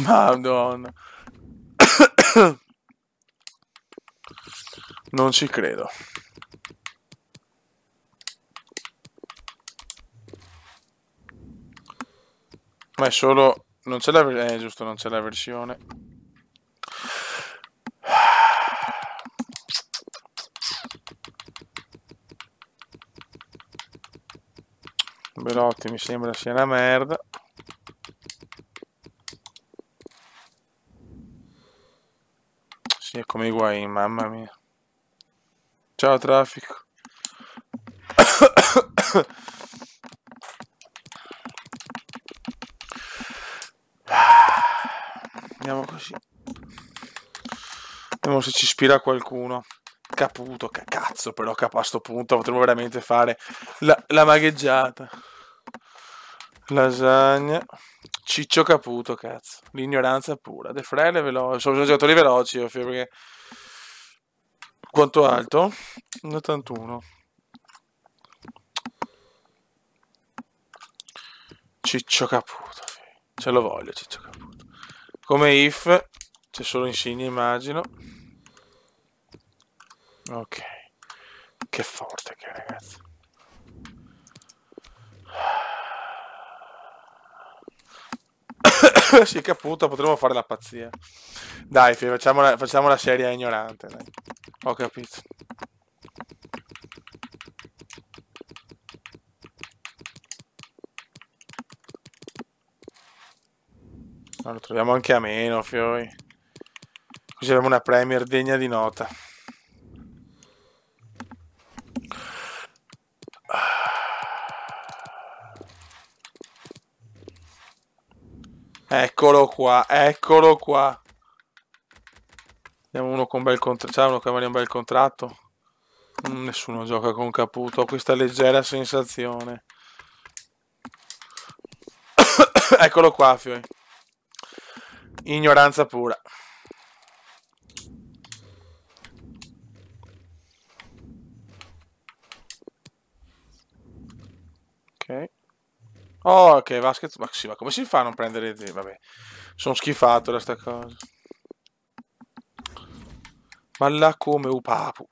Madonna. Non ci credo. Ma è solo... Non c'è la... giusto, non c'è la versione. Belotti mi sembra sia una merda. Sì, è come Higuain, mamma mia. Ciao traffico. Andiamo così. Vediamo se ci ispira qualcuno. Caputo, cazzo, però a sto punto potremmo veramente fare la magheggiata. Lasagna. Ciccio Caputo, cazzo. L'ignoranza pura. De Frele veloce. Sono giocatori veloci, ovvio, perché... Quanto alto? 81. Ciccio Caputo. Ce lo voglio, Ciccio Caputo. Come if, c'è solo Insigne, immagino. Ok. Che forte che è, ragazzi. Sì, Caputo, potremmo fare la pazzia. Dai, facciamo la serie ignorante, dai. Ho capito. No, lo troviamo anche a meno, fioi. Così abbiamo una Premier degna di nota. Eccolo qua, eccolo qua. Abbiamo uno con bel contratto. C'è uno che ha un bel contratto. Nessuno gioca con Caputo. Ho questa leggera sensazione. Eccolo qua, fioi. Ignoranza pura. Ok. Oh, ok, Vasquez. Ma sì, ma come si fa a non prendere... Vabbè, sono schifato da sta cosa. Balla come Upapu.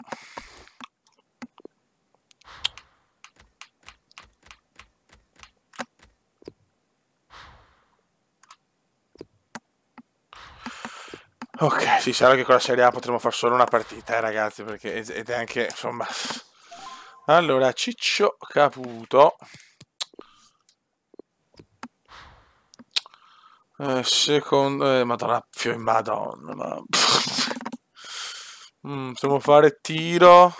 Ok, sì, sarà che con la Serie A potremo fare solo una partita, ragazzi, perché ed è anche, insomma... Allora, Ciccio Caputo. Secondo... Madonna, Madonna, ma... Possiamo fare tiro...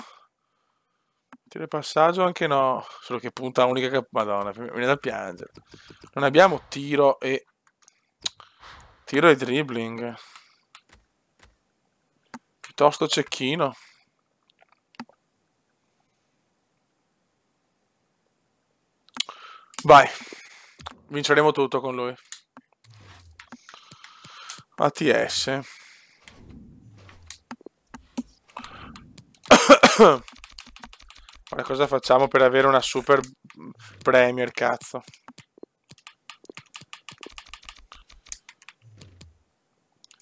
Tiro e passaggio anche no, solo che punta unica che... Madonna, mi viene da piangere. Non abbiamo tiro e... Tiro e dribbling. Piuttosto cecchino. Vai. Vinceremo tutto con lui. ATS. Ora cosa facciamo per avere una super Premier, cazzo?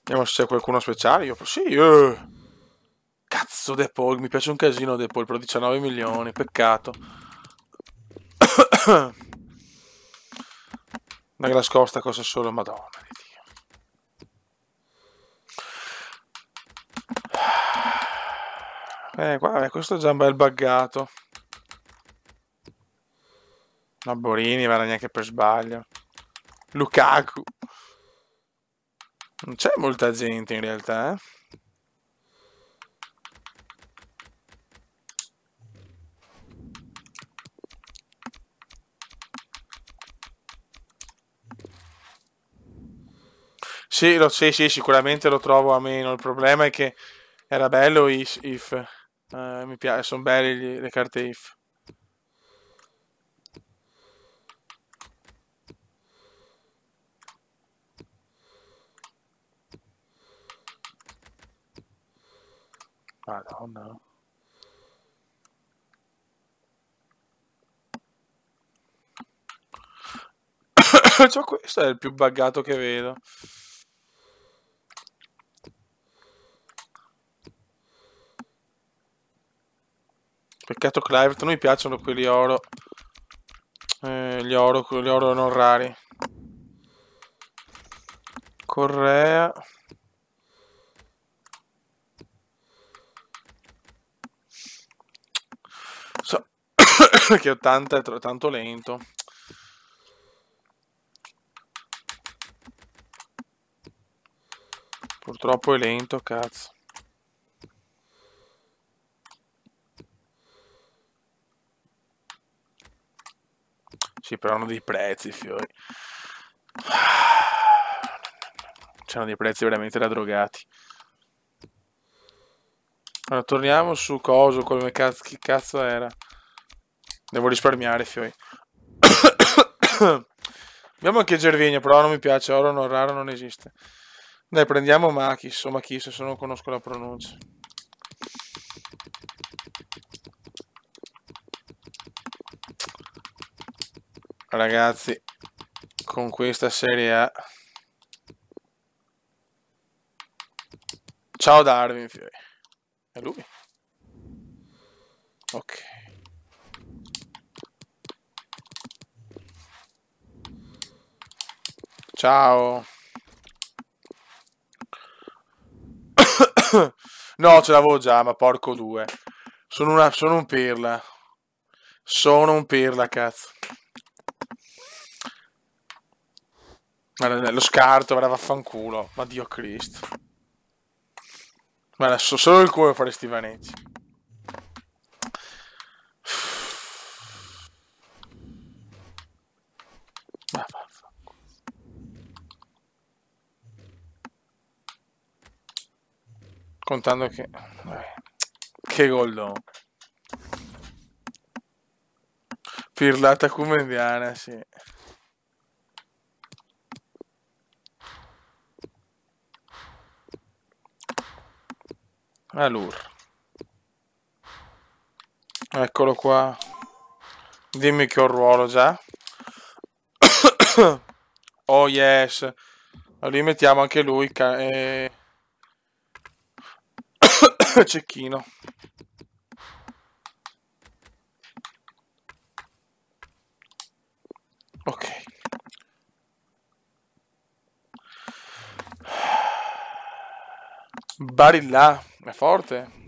Vediamo se c'è qualcuno speciale. Io sì. Cazzo, De Paul. Mi piace un casino De Paul, però 19 milioni. Peccato. La scosta costa solo, madonna di Dio. Guarda, questo è già un bel buggato. No, Borini, guarda, neanche per sbaglio. Lukaku. Non c'è molta gente in realtà, eh? Sì, sì, sicuramente lo trovo a meno. Il problema è che era bello if. Mi piace, sono belle le carte if. Madonna. Cioè, questo è il più buggato che vedo. Peccato Clive, non mi piacciono quelli oro. Quelli oro non rari. Correa. So che 80 è tanto lento. Purtroppo è lento, cazzo. Sì, però hanno dei prezzi, fiori. C'hanno dei prezzi veramente da drogati. Allora, torniamo su coso, chi cazzo era? Devo risparmiare, fiori. Abbiamo anche Gervigno, però non mi piace, oro non raro non esiste. Dai, prendiamo Machis o Machis, se non conosco la pronuncia. Ragazzi, con questa Serie A. Ciao Darwin, fiori. È lui? Ok. Ciao. No, ce l'avevo già, ma porco due. Sono un pirla. Sono un pirla, cazzo. Guarda, lo scarto, guarda, vaffanculo. Ma Dio Cristo. Guarda, solo il cuore faresti Vanezzi. Ma vaffanculo. Contando che... Che goldone. Pirlata cumendiana, sì. Allora. Eccolo qua. Dimmi che ho il ruolo già. Oh yes. Allora mettiamo anche lui. Cecchino. Ok. Barilla. È forte.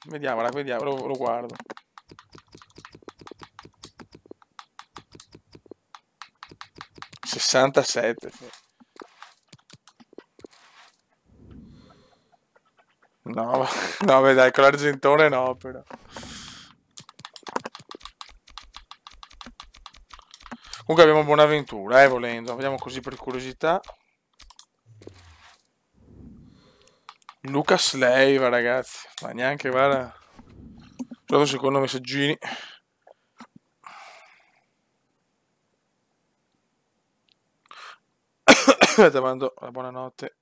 Vediamola, vediamo, lo guardo. '67. No, no, beh, dai, con l'Argentone no, però. Comunque abbiamo Buonaventura, volendo. Vediamo così per curiosità. Lucas Leiva, ragazzi. Ma neanche, guarda. Solo un secondo messaggini. Ti mando la buonanotte.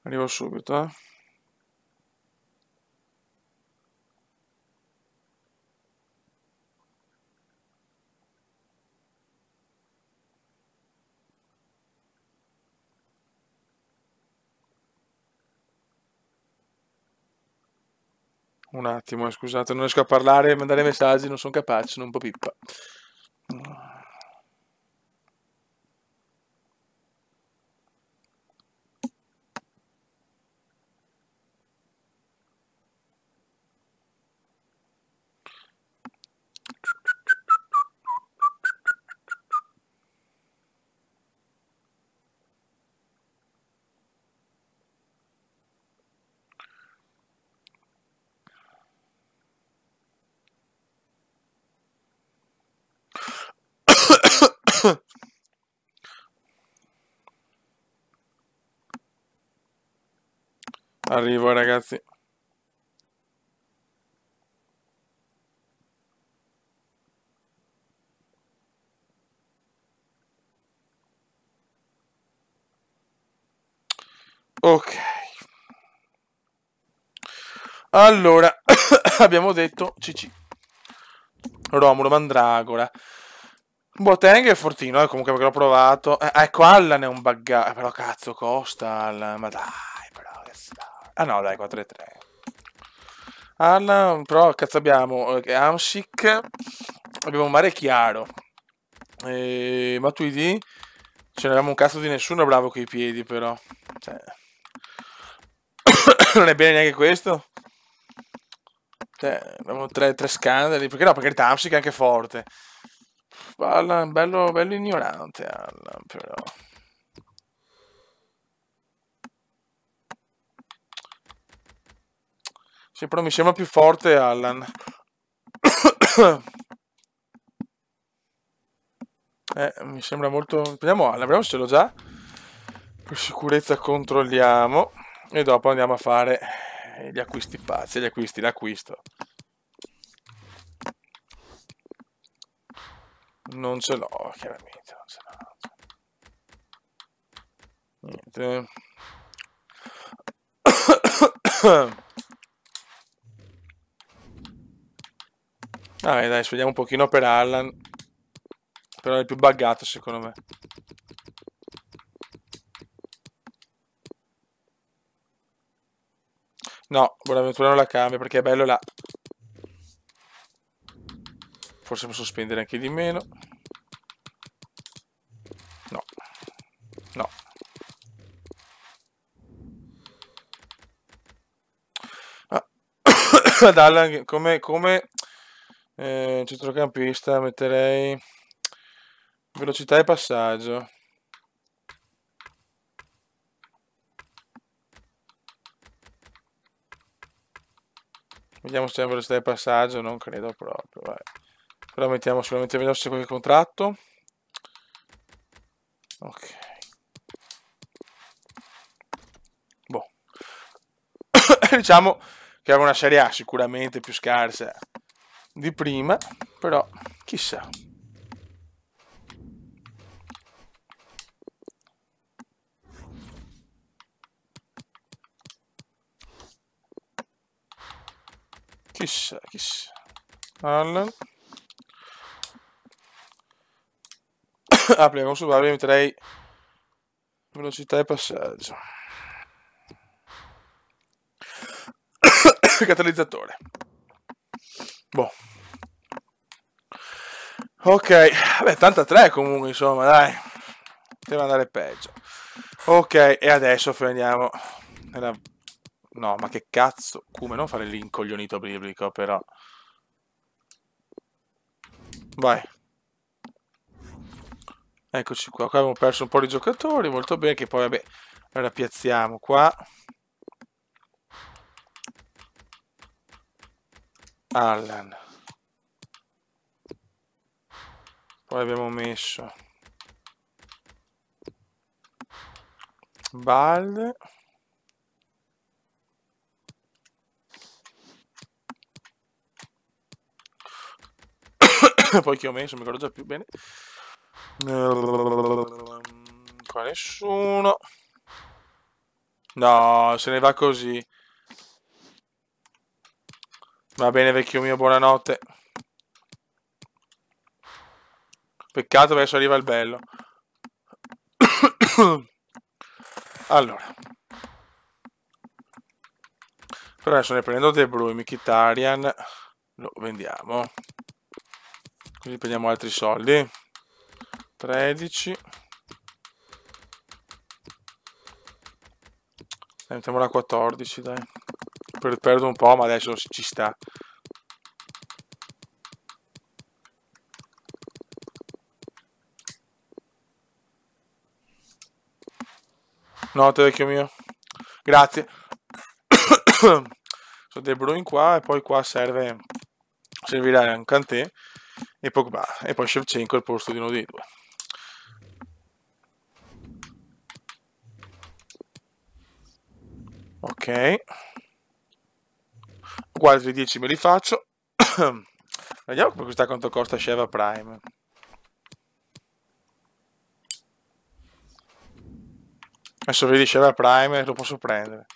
Arrivo subito, eh. Un attimo, scusate, non riesco a parlare e mandare messaggi, non sono capace, sono un po' pippa. Arrivo, ragazzi. Ok. Allora, abbiamo detto CC. Romulo, Mandragora. Boateng è fortino, comunque perché l'ho provato. Ecco, Allan è un buggato. Però cazzo, costa Allan. Ma dai, però che sta. Ah no, dai, 4-3. Allan, però cazzo abbiamo Hamsik. Abbiamo Mare Chiaro. Matuidi. Ce n'avevamo un cazzo di nessuno bravo coi piedi, però. Cioè. Non è bene neanche questo. Cioè, abbiamo tre scandali. Perché no? Perché Hamsik è anche forte. Allan, bello, bello ignorante, Allan, però. Sì, però mi sembra più forte Allan. Mi sembra molto... Vediamo Allan, vediamo se ce l'ho già. Per sicurezza controlliamo. E dopo andiamo a fare gli acquisti pazzi, l'acquisto. Non ce l'ho, chiaramente, non ce l'ho. Niente. Dai, vediamo un pochino per Allan. Però è il più buggato, secondo me. No, Bonaventura non la cambia perché è bello là. Forse posso spendere anche di meno. No. No. Ad Allan come centrocampista metterei velocità e passaggio. Vediamo se c'è velocità e passaggio, non credo proprio. Vai. Però mettiamo solamente, vediamo se c'è qualche contratto. Ok. Boh. Diciamo che era una Serie A sicuramente più scarsa di prima, però chissà. Chissà. Allan. Apriamo su Barbie, metterei velocità e passaggio. Catalizzatore. Boh. Ok, vabbè, 83 comunque, insomma, dai. Deve andare peggio. Ok, e adesso andiamo nella... No, ma che cazzo? Come non fare l'incoglionito biblico, però. Vai. Eccoci qua. Qua abbiamo perso un po' di giocatori, molto bene, che poi, vabbè, ora piazziamo qua. Allan. Poi abbiamo messo Balde. Poi che ho messo, mi ricordo già più bene. Qua nessuno. No, se ne va così. Va bene, vecchio mio, buonanotte. Peccato, adesso arriva il bello. Allora. Però adesso ne prendo De Bruyne, Mkhitaryan. Lo vendiamo. Così prendiamo altri soldi. 13. Mettiamola a 14, dai. Perdo un po', ma adesso ci sta. Notte, vecchio mio. Grazie. So De Bruyne qua, e poi qua servirà un Kanté e Pogba. E poi Shevchenko al posto di uno dei due. Ok. Qua altri 10 me li faccio. Vediamo per questa quanto costa Sheva Prime. Adesso vedi c'è la Prime, lo posso prendere.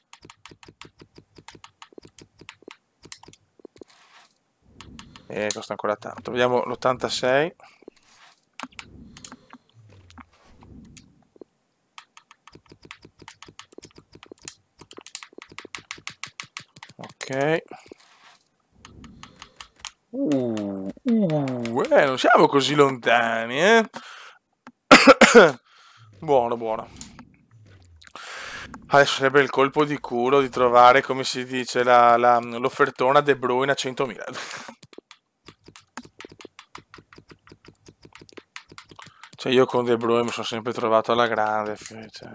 E costa ancora tanto. Vediamo l'86. Ok. Non siamo così lontani, eh? Buono, buono. Adesso sarebbe il colpo di culo di trovare, come si dice, l'offertona De Bruyne a 100.000. Cioè io con De Bruyne mi sono sempre trovato alla grande. Cioè.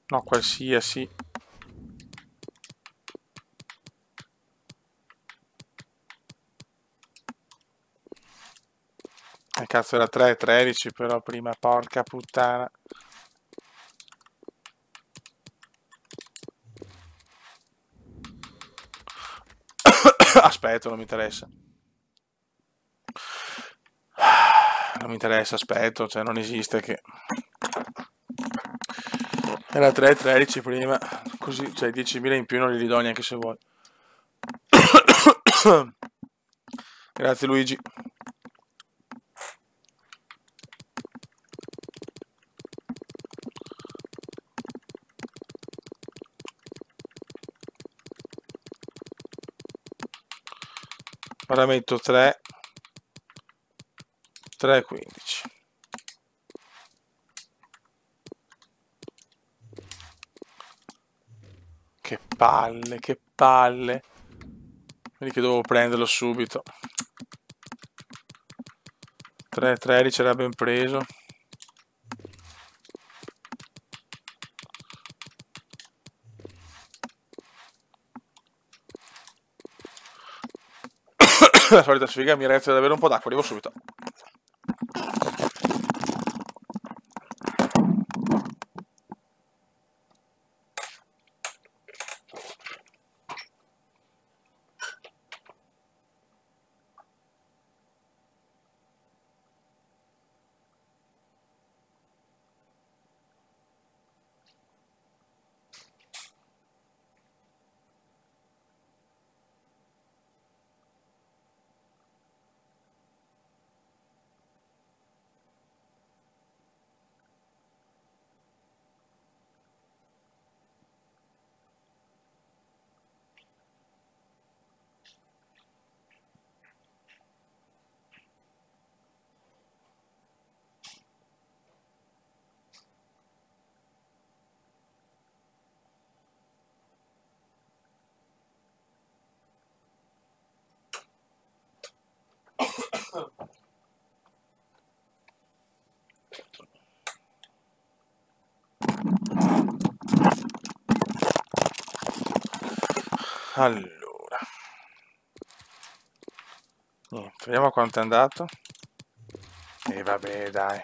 No, qualsiasi. Cazzo era 3,13 però prima, porca puttana. Aspetta, non mi interessa. Non mi interessa, aspetto, cioè non esiste che... Era 3,13 prima, così, cioè 10.000 in più non li ridò neanche se vuoi. Grazie Luigi. Ora metto 3, 3,15. Che palle, che palle. Vedi che dovevo prenderlo subito. 3,13 era ben preso. La solita sfiga mi resta ad avere un po' d'acqua, arrivo subito. Allora, niente, vediamo quanto è andato. E vabbè, dai.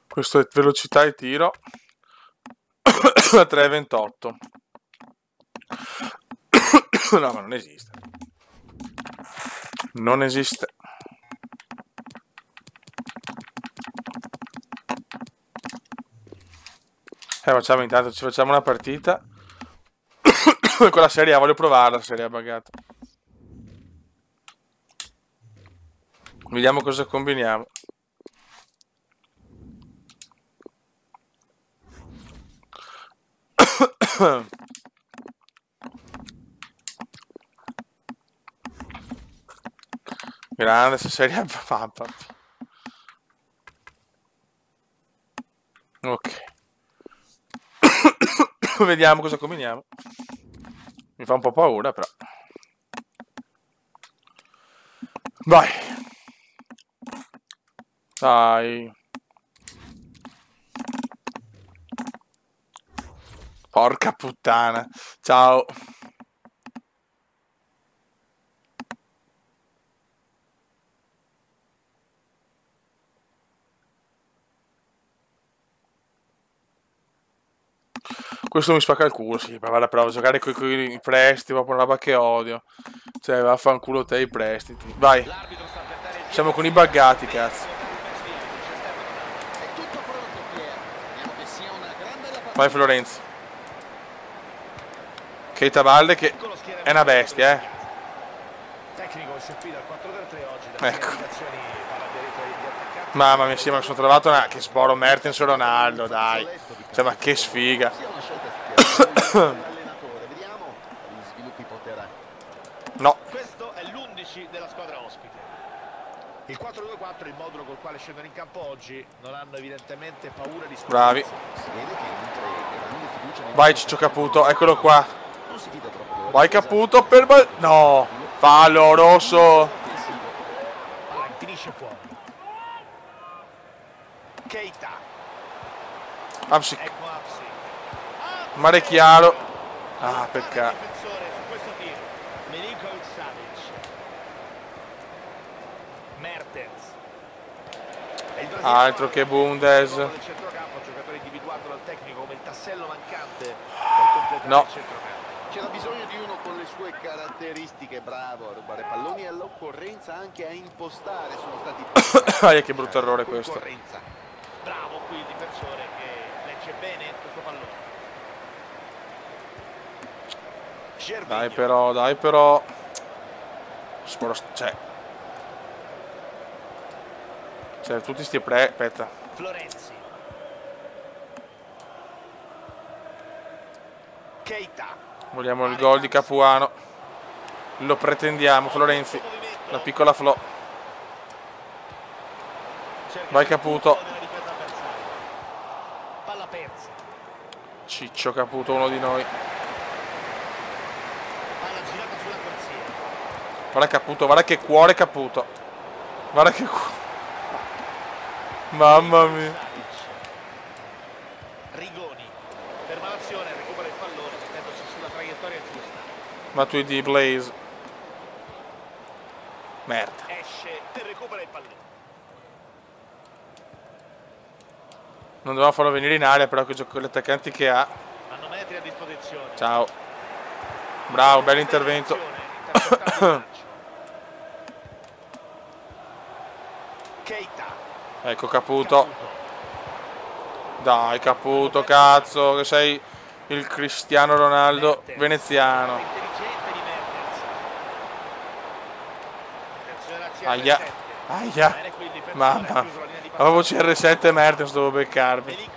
Questo è velocità e tiro a 3,28. No, ma non esiste. Non esiste. Facciamo intanto, ci facciamo una partita. Con la Serie A, voglio provare la Serie A buggata. Vediamo cosa combiniamo. Grande sta Serie A. Ok. Vediamo cosa combiniamo. Mi fa un po' paura, però. Vai. Dai. Porca puttana. Ciao. Questo mi spacca il culo, sì, ma guarda, però giocare con i prestiti, proprio una roba che odio. Cioè, vaffanculo te i prestiti. Vai. Siamo con i buggati, cazzo. Vai Florenzi. Keita Balde che è una bestia, Ecco. Mamma mia, sì, ma mi sono trovato una... che sboro Mertens e Ronaldo, dai. Cioè, ma che sfiga. No. Questo è l'11 della squadra ospite. Il 4-2-4 è il modulo col quale scendono in campo oggi. Non hanno evidentemente paura di bravi. Vai Ciccio Caputo, eccolo qua. Vai Caputo per... no, fallo rosso. Finisce fuori. Keita. Amsic. Mare chiaro. Ah, peccato. Altro che Bundes. No. C'era bisogno di uno con le sue caratteristiche, bravo a rubare palloni e all'occorrenza anche a impostare. Sono stati Che brutto errore questo. Bravo qui il difensore che legge bene questo pallone. Dai però. Cioè, tutti sti aspetta. Florenzi. Keita. Vogliamo il gol di Capuano. Lo pretendiamo, Florenzi. La piccola Flo. Vai Caputo. Palla persa. Ciccio Caputo, uno di noi. Palla girata sulla corsia. Guarda Caputo, guarda che cuore Caputo. Guarda che cuore. Mamma mia. Rigoni. Ferma l'azione, recupera il pallone mettendosi sulla traiettoria giusta. Matuidi Blaze. Merda. Esce e recupera il pallone. Non dovevamo farlo venire in aria, però con gli attaccanti che ha. Hanno metri a disposizione. Ciao. Bravo, bello intervento. Keita. Ecco Caputo. Dai Caputo, cazzo, che sei il Cristiano Ronaldo veneziano. Aia. Aia. Mamma. Avevo CR7 Mertens, dovevo beccarmi.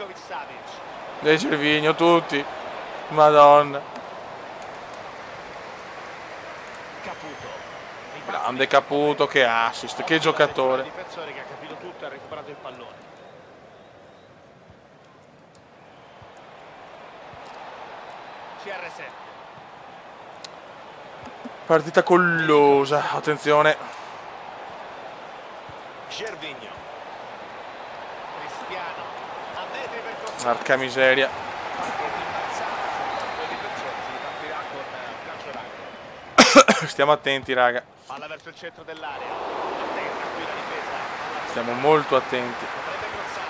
Dei Cervigno, tutti. Madonna. Grande Caputo, che assist, che giocatore. Difensore che ha capito tutto e ha recuperato il pallone. CR7. Partita collosa, attenzione. Gervinho. Cristiano. A metri per corso. Arca miseria. Stiamo attenti, raga. Palla verso il centro dell'area. Attenta qui la difesa. Stiamo molto attenti. Potrebbe crossare.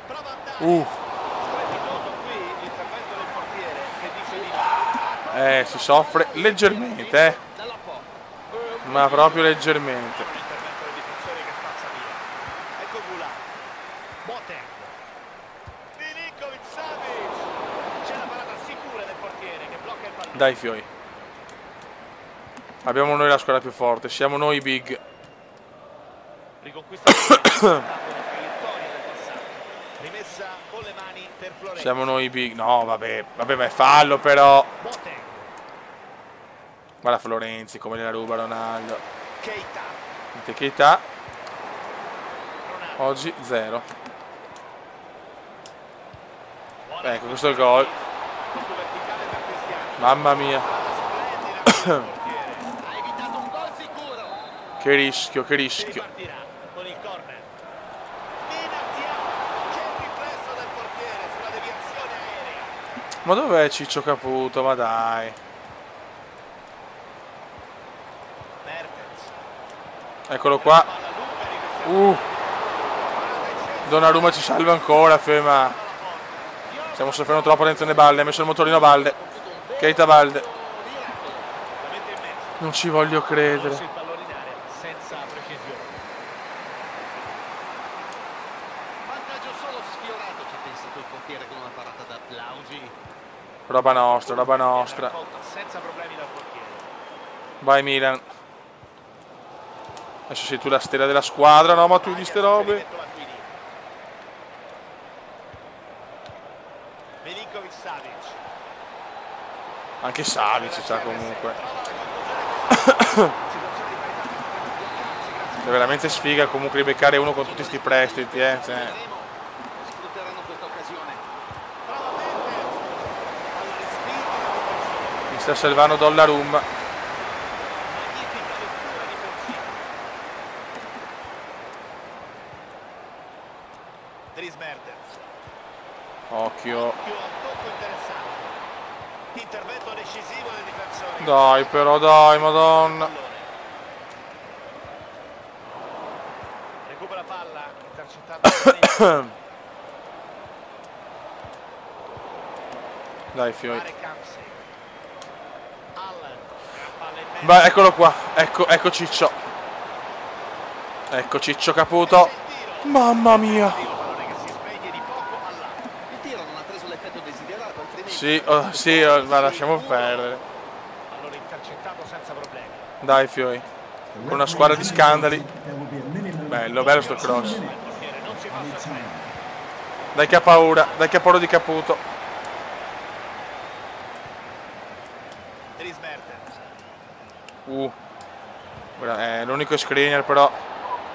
Prova a andare. Strepitoso qui l'intervento del portiere che dice di no. Si soffre leggermente, ma proprio leggermente. L'intervento del difensore che spazza via. Ecco Gula. Boateng. Milinkovic-Savic. C'è la parata sicura del portiere che blocca il pallone. Dai fioi. Abbiamo noi la squadra più forte, siamo noi big. Riconquista la traiettoria del passato. Rimessa con le mani per Florenzi. Siamo noi big. No, vabbè, ma è fallo però. Boateng. Guarda Florenzi come gliela ruba Ronaldo. Keita. Keita. Ronaldo. Oggi 0. Ecco, questo è il gol. Colpo verticale per Cristiano. Mamma mia. Splendida portiere. ha evitato un gol sicuro. Che rischio, che Si rischio. ripartirà con il corner. Minatia. Che riflesso del portiere sulla deviazione aerea. Ma dov'è Ciccio Caputo? Ma dai. Mertens. Eccolo qua. Palla lunga di Cristiano. Parata Donnarumma ci salva ancora, ma stiamo soffrendo troppo dentro le balle. Ha messo il motorino Balde. Keita Balde. Non ci voglio credere. Il pallone in area senza precisione. Vantaggio solo sfiorato, ci ha pensato il portiere con una parata da applausi. Roba nostra, roba nostra. Senza problemi dal portiere. Vai Milan. Adesso sei tu la stella della squadra, no? Ma tu di ste robe. Milinkovic Savic. Anche Savic c'ha comunque. È veramente sfiga comunque di beccare uno con tutti sti prestiti, Cioè. Sfrutteranno questa occasione. Mi sta salvando Donnarumma. Magnifica lettura difensiva. Dries Mertens. Occhio. Più a tocco interessante. Intervento decisivo del difensore. Dai però, dai, madonna. Recupera palla, intercettando. Dai Fioi. Allen. Palla in mezzo. Beh, eccolo qua. Ecco Ciccio. Ecco Ciccio Caputo. Mamma mia. Pallone che si speglie di poco all'altro. Il tiro non ha preso l'effetto desiderato, altrimenti... Sì, ma lasciamo perdere. Pallone intercettato senza problemi. Dai Fioi. Con una squadra di scandali. Bello, bello sto cross. Il portiere non si fa sorprendere. Dai che ha paura di Caputo. Dries Mertens. L'unico screener però.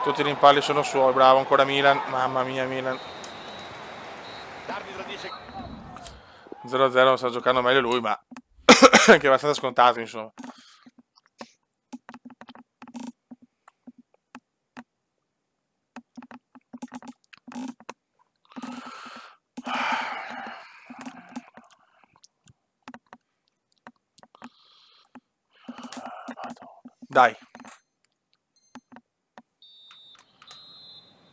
Tutti i rimpalli sono suoi, bravo ancora Milan. Mamma mia Milan. L'arbitro dice 0-0 non sta giocando meglio lui, ma che è abbastanza scontato insomma. Dai.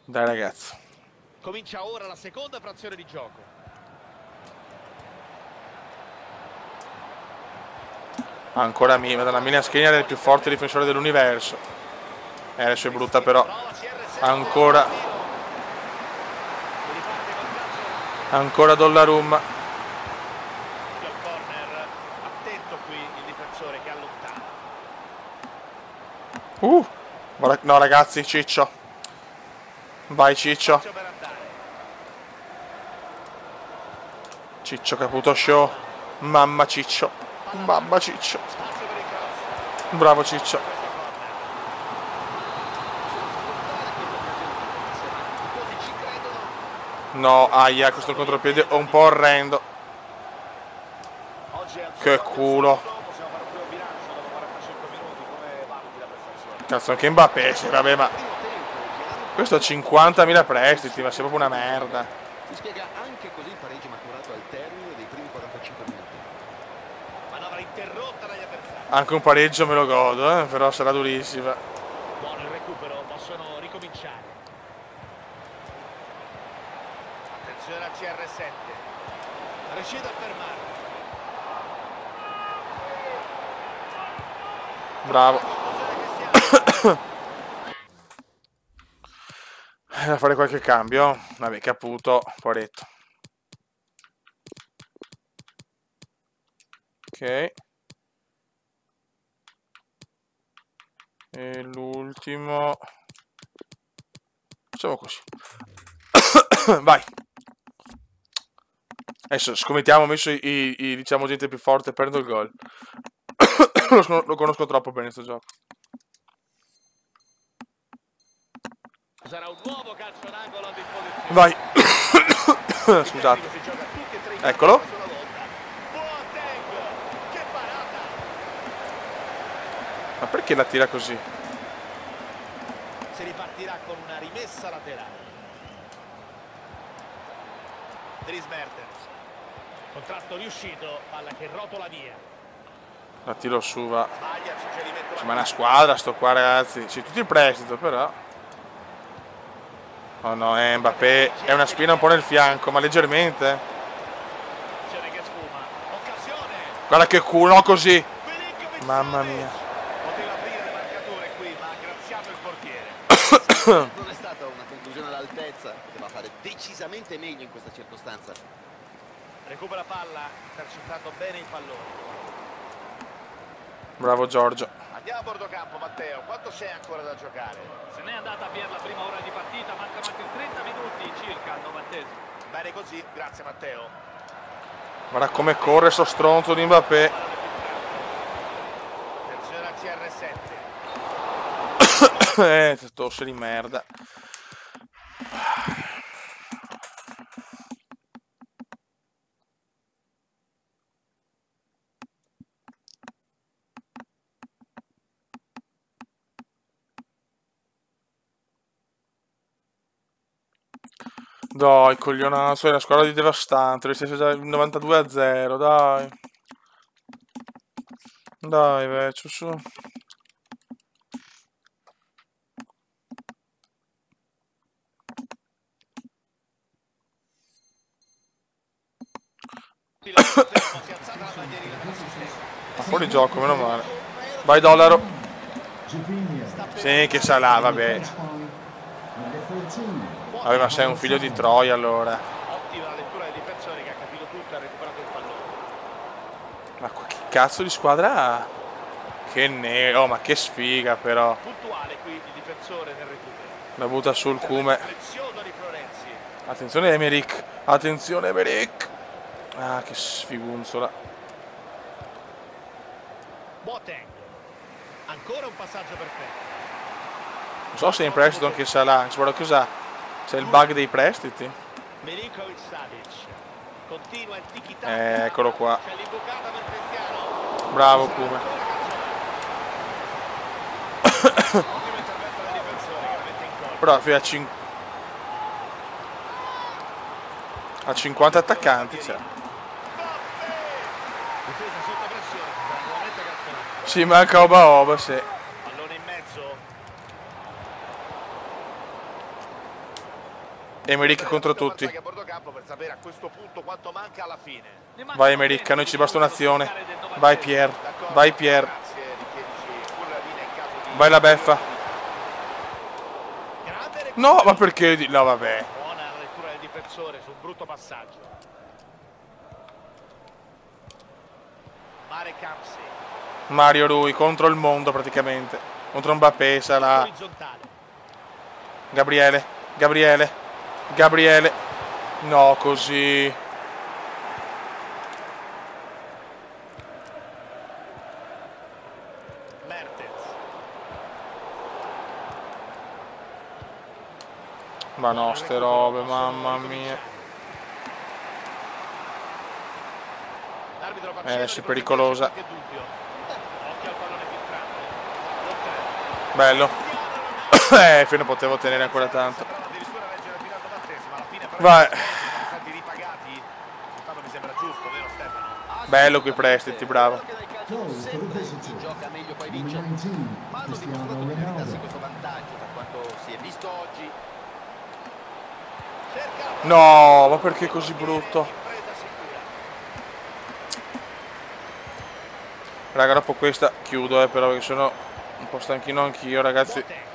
Dai ragazzi. comincia ora la seconda frazione di gioco. Ancora Madonna, Milan Skriniar è il più forte difensore dell'universo. Adesso è brutta però. Ancora Donnarumma. Al corner, attento qui il difensore che allontana. No ragazzi, Ciccio. Vai Ciccio. Ciccio Caputo Show. Mamma Ciccio. Mamma Ciccio. Bravo Ciccio. No, aia, questo contropiede è un po' orrendo. Che culo. Cazzo, anche Mbappé, sì, vabbè, ma questo ha 50.000 prestiti, ma sei proprio una merda. Si spiega anche così il pareggio maturato al termine dei primi 45 minuti. Manovra interrotta dagli avversari. Anche un pareggio me lo godo, però sarà durissima. Buono il recupero, possono ricominciare. Attenzione al CR7. Riuscito a fermarlo. Bravo. Da fare qualche cambio. Vabbè, Caputo, poveretto. Ok. E l'ultimo. Facciamo così. Vai. Adesso scommettiamo, ho messo diciamo gente più forte, prendo il gol. Lo conosco troppo bene sto gioco. Sarà un nuovo calcio d'angolo a disposizione. Vai. Scusate. Eccolo. Che parata! Ma perché la tira così? Si ripartirà con una rimessa laterale. Dries Mertens. Contrasto riuscito, palla che rotola via. La tiro su, va. Sbaglia, suggerimento. Ma è una squadra sto qua ragazzi. C'è tutto il prestito però. Oh no, Mbappé è una spina un po' nel fianco, ma leggermente. Azione che sfuma. Occasione. Guarda che culo, no così. Milinkovic Mamma Savic. mia. Poteva aprire le marcature qui, ma ha graziato il portiere. Non è stata una conclusione all'altezza, poteva fare decisamente meglio in questa circostanza. Recupera palla, intercettando bene il pallone. Bravo Giorgio. Andiamo a bordo campo, Matteo. Quanto c'è ancora da giocare? Se n'è andata via la prima ora di partita, mancano altri 30 minuti circa al 90°. Bene così, grazie Matteo. Guarda come corre sto stronzo di Mbappé. Attenzione al CR7. Tosse di merda. Dai, coglionazzo, è una squadra di devastante, restiamo già il 92-0, dai. Dai, vecchio, su. Ma fuori gioco, meno male. Vai, dollaro. Sì, che Salah, vabbè. Vabbè, ma sei un figlio di Troia, allora. Ottima la lettura dei difensori che ha capito tutto e ha recuperato il pallone. Ma che cazzo di squadra ha? Che oh, ma che sfiga, però. Puntuale qui il difensore nel recupero. La butta sul cume. Prezioso di Florenzi. Attenzione, Emerick. Attenzione, Emerick. Ah, che sfigunzola. Boateng. Ancora un passaggio perfetto. Non so se è in prestito anche Salah. Guarda cosa. C'è il bug dei prestiti. Milinkovic Savic. Continua il tiki-taka. Eccolo qua. C'è l'imbucata per Cristiano. Bravo Kume. Ottimo intervento del difensore che la mette in corpo. Però fino a 50 attaccanti c'è. Difesa sotto pressione. Tranquillamente cartonato. Ci manca Oba Oba, sì. Pallone in mezzo. Emerick contro tutti. A bordo campo per sapere a questo punto quanto manca alla fine. Vai Emerick, a noi ci basta un'azione. Vai Pier. Vai Pier. Grazie, richiedici pure la linea in caso di... Vai la beffa. Grande recupero. No, ma perché? No, vabbè. Buona la lettura del difensore su un brutto passaggio. Marek Hamsik. Mario Rui contro il mondo praticamente. Contro Mbappé, Salah. Orizzontale. Gabriele. Gabriele. Gabriele. No, così. Mertens. Ma no, ste robe, mamma mia. L'arbitro fa Sì, pericolosa. qualche dubbio. Occhio al pallone filtrante. Bello. Fino potevo tenere ancora tanto. Sembrava addirittura leggere fino al 90°, ma alla fine però Vai. sono stati ripagati. Il risultato mi sembra giusto, vero Stefano? Bello quei prestiti, bravo. Chi gioca meglio poi vince. Ma hanno dimostrato di meritarsi questo vantaggio da quanto si è visto oggi. No, ma perché così brutto? Impresa sicura. Raga, dopo questa chiudo, però, perché sono un po' stanchino anch'io, ragazzi. Boateng.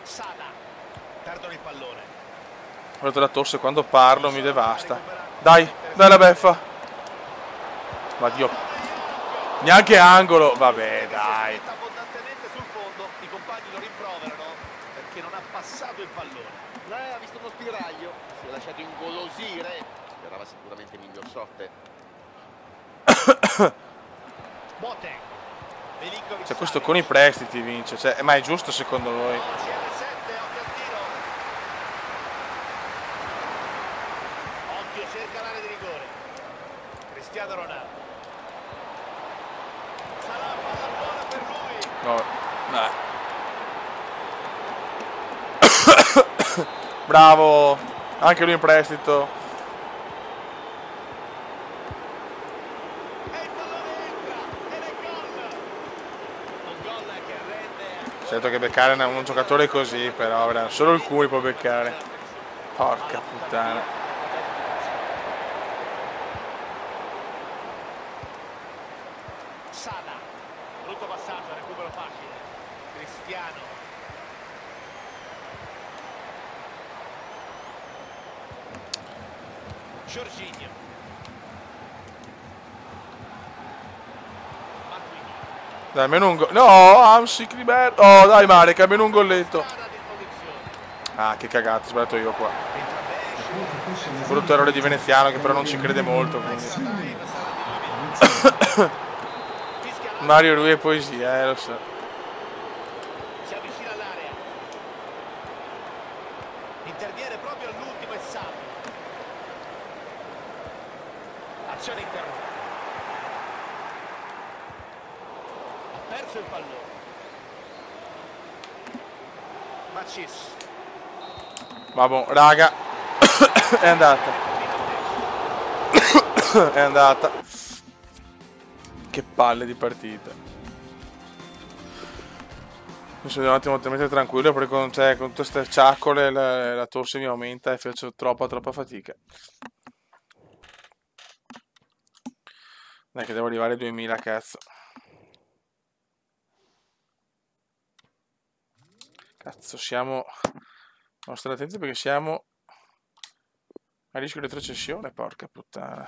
Sada. Perdono il pallone. Guardate la tosse, quando parlo mi devasta. Dai, dai la beffa. Ma Dio. Neanche angolo. Vabbè, dai. Abbondantemente sul fondo, i compagni lo rimproverano perché non ha passato il pallone. Ha visto uno spiraglio, si è lasciato ingolosire. Sperava sicuramente miglior sorte. Boateng. Milinkovic Cioè, questo Savic. con i prestiti vince. Cioè, ma è giusto secondo voi? CR7, occhio al tiro. Occhio, cerca l'area di rigore. Cristiano Ronaldo. Sarà palla buona per lui. No, dai. Bravo. Anche lui in prestito. E il pallone entra ed è gol. Un gol che rende Certo che beccare un giocatore così, però solo il cui può beccare. Porca puttana. Sala, brutto passaggio, recupero facile. Cristiano. Jorginho. Matuidi. Dai, almeno un gol. No, Hamsik liberto. Oh, dai Marek, almeno un golletto. Sala a disposizione. Ah, che cagata, ho sbagliato io qua. Entra Besh. Brutto errore di Veneziano che però non ci crede molto. Quindi. Extra time, sala di 2 minuti. Fischia l'arbitro. Mario lui è poesia, lo so. Si avvicina all'area. Interviene proprio all'ultimo e salva. Azione interrotta. Ha perso il pallone. Macis. Vabbè, raga. È andata. È andata. Che palle di partita. Mi sono un attimo talmente tranquillo perché con tutte queste ciaccole la tosse mi aumenta e faccio troppa fatica. Dai che devo arrivare ai 2000, cazzo. Cazzo, siamo... Devo stare attenti perché siamo a rischio di retrocessione, porca puttana.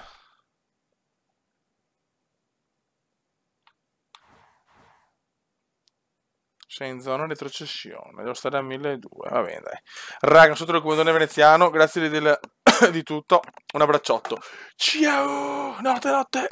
Sei in zona retrocessione, devo stare a 1200, va bene dai. Raga, sotto il comandone veneziano, grazie di tutto, un abbracciotto. Ciao, notte.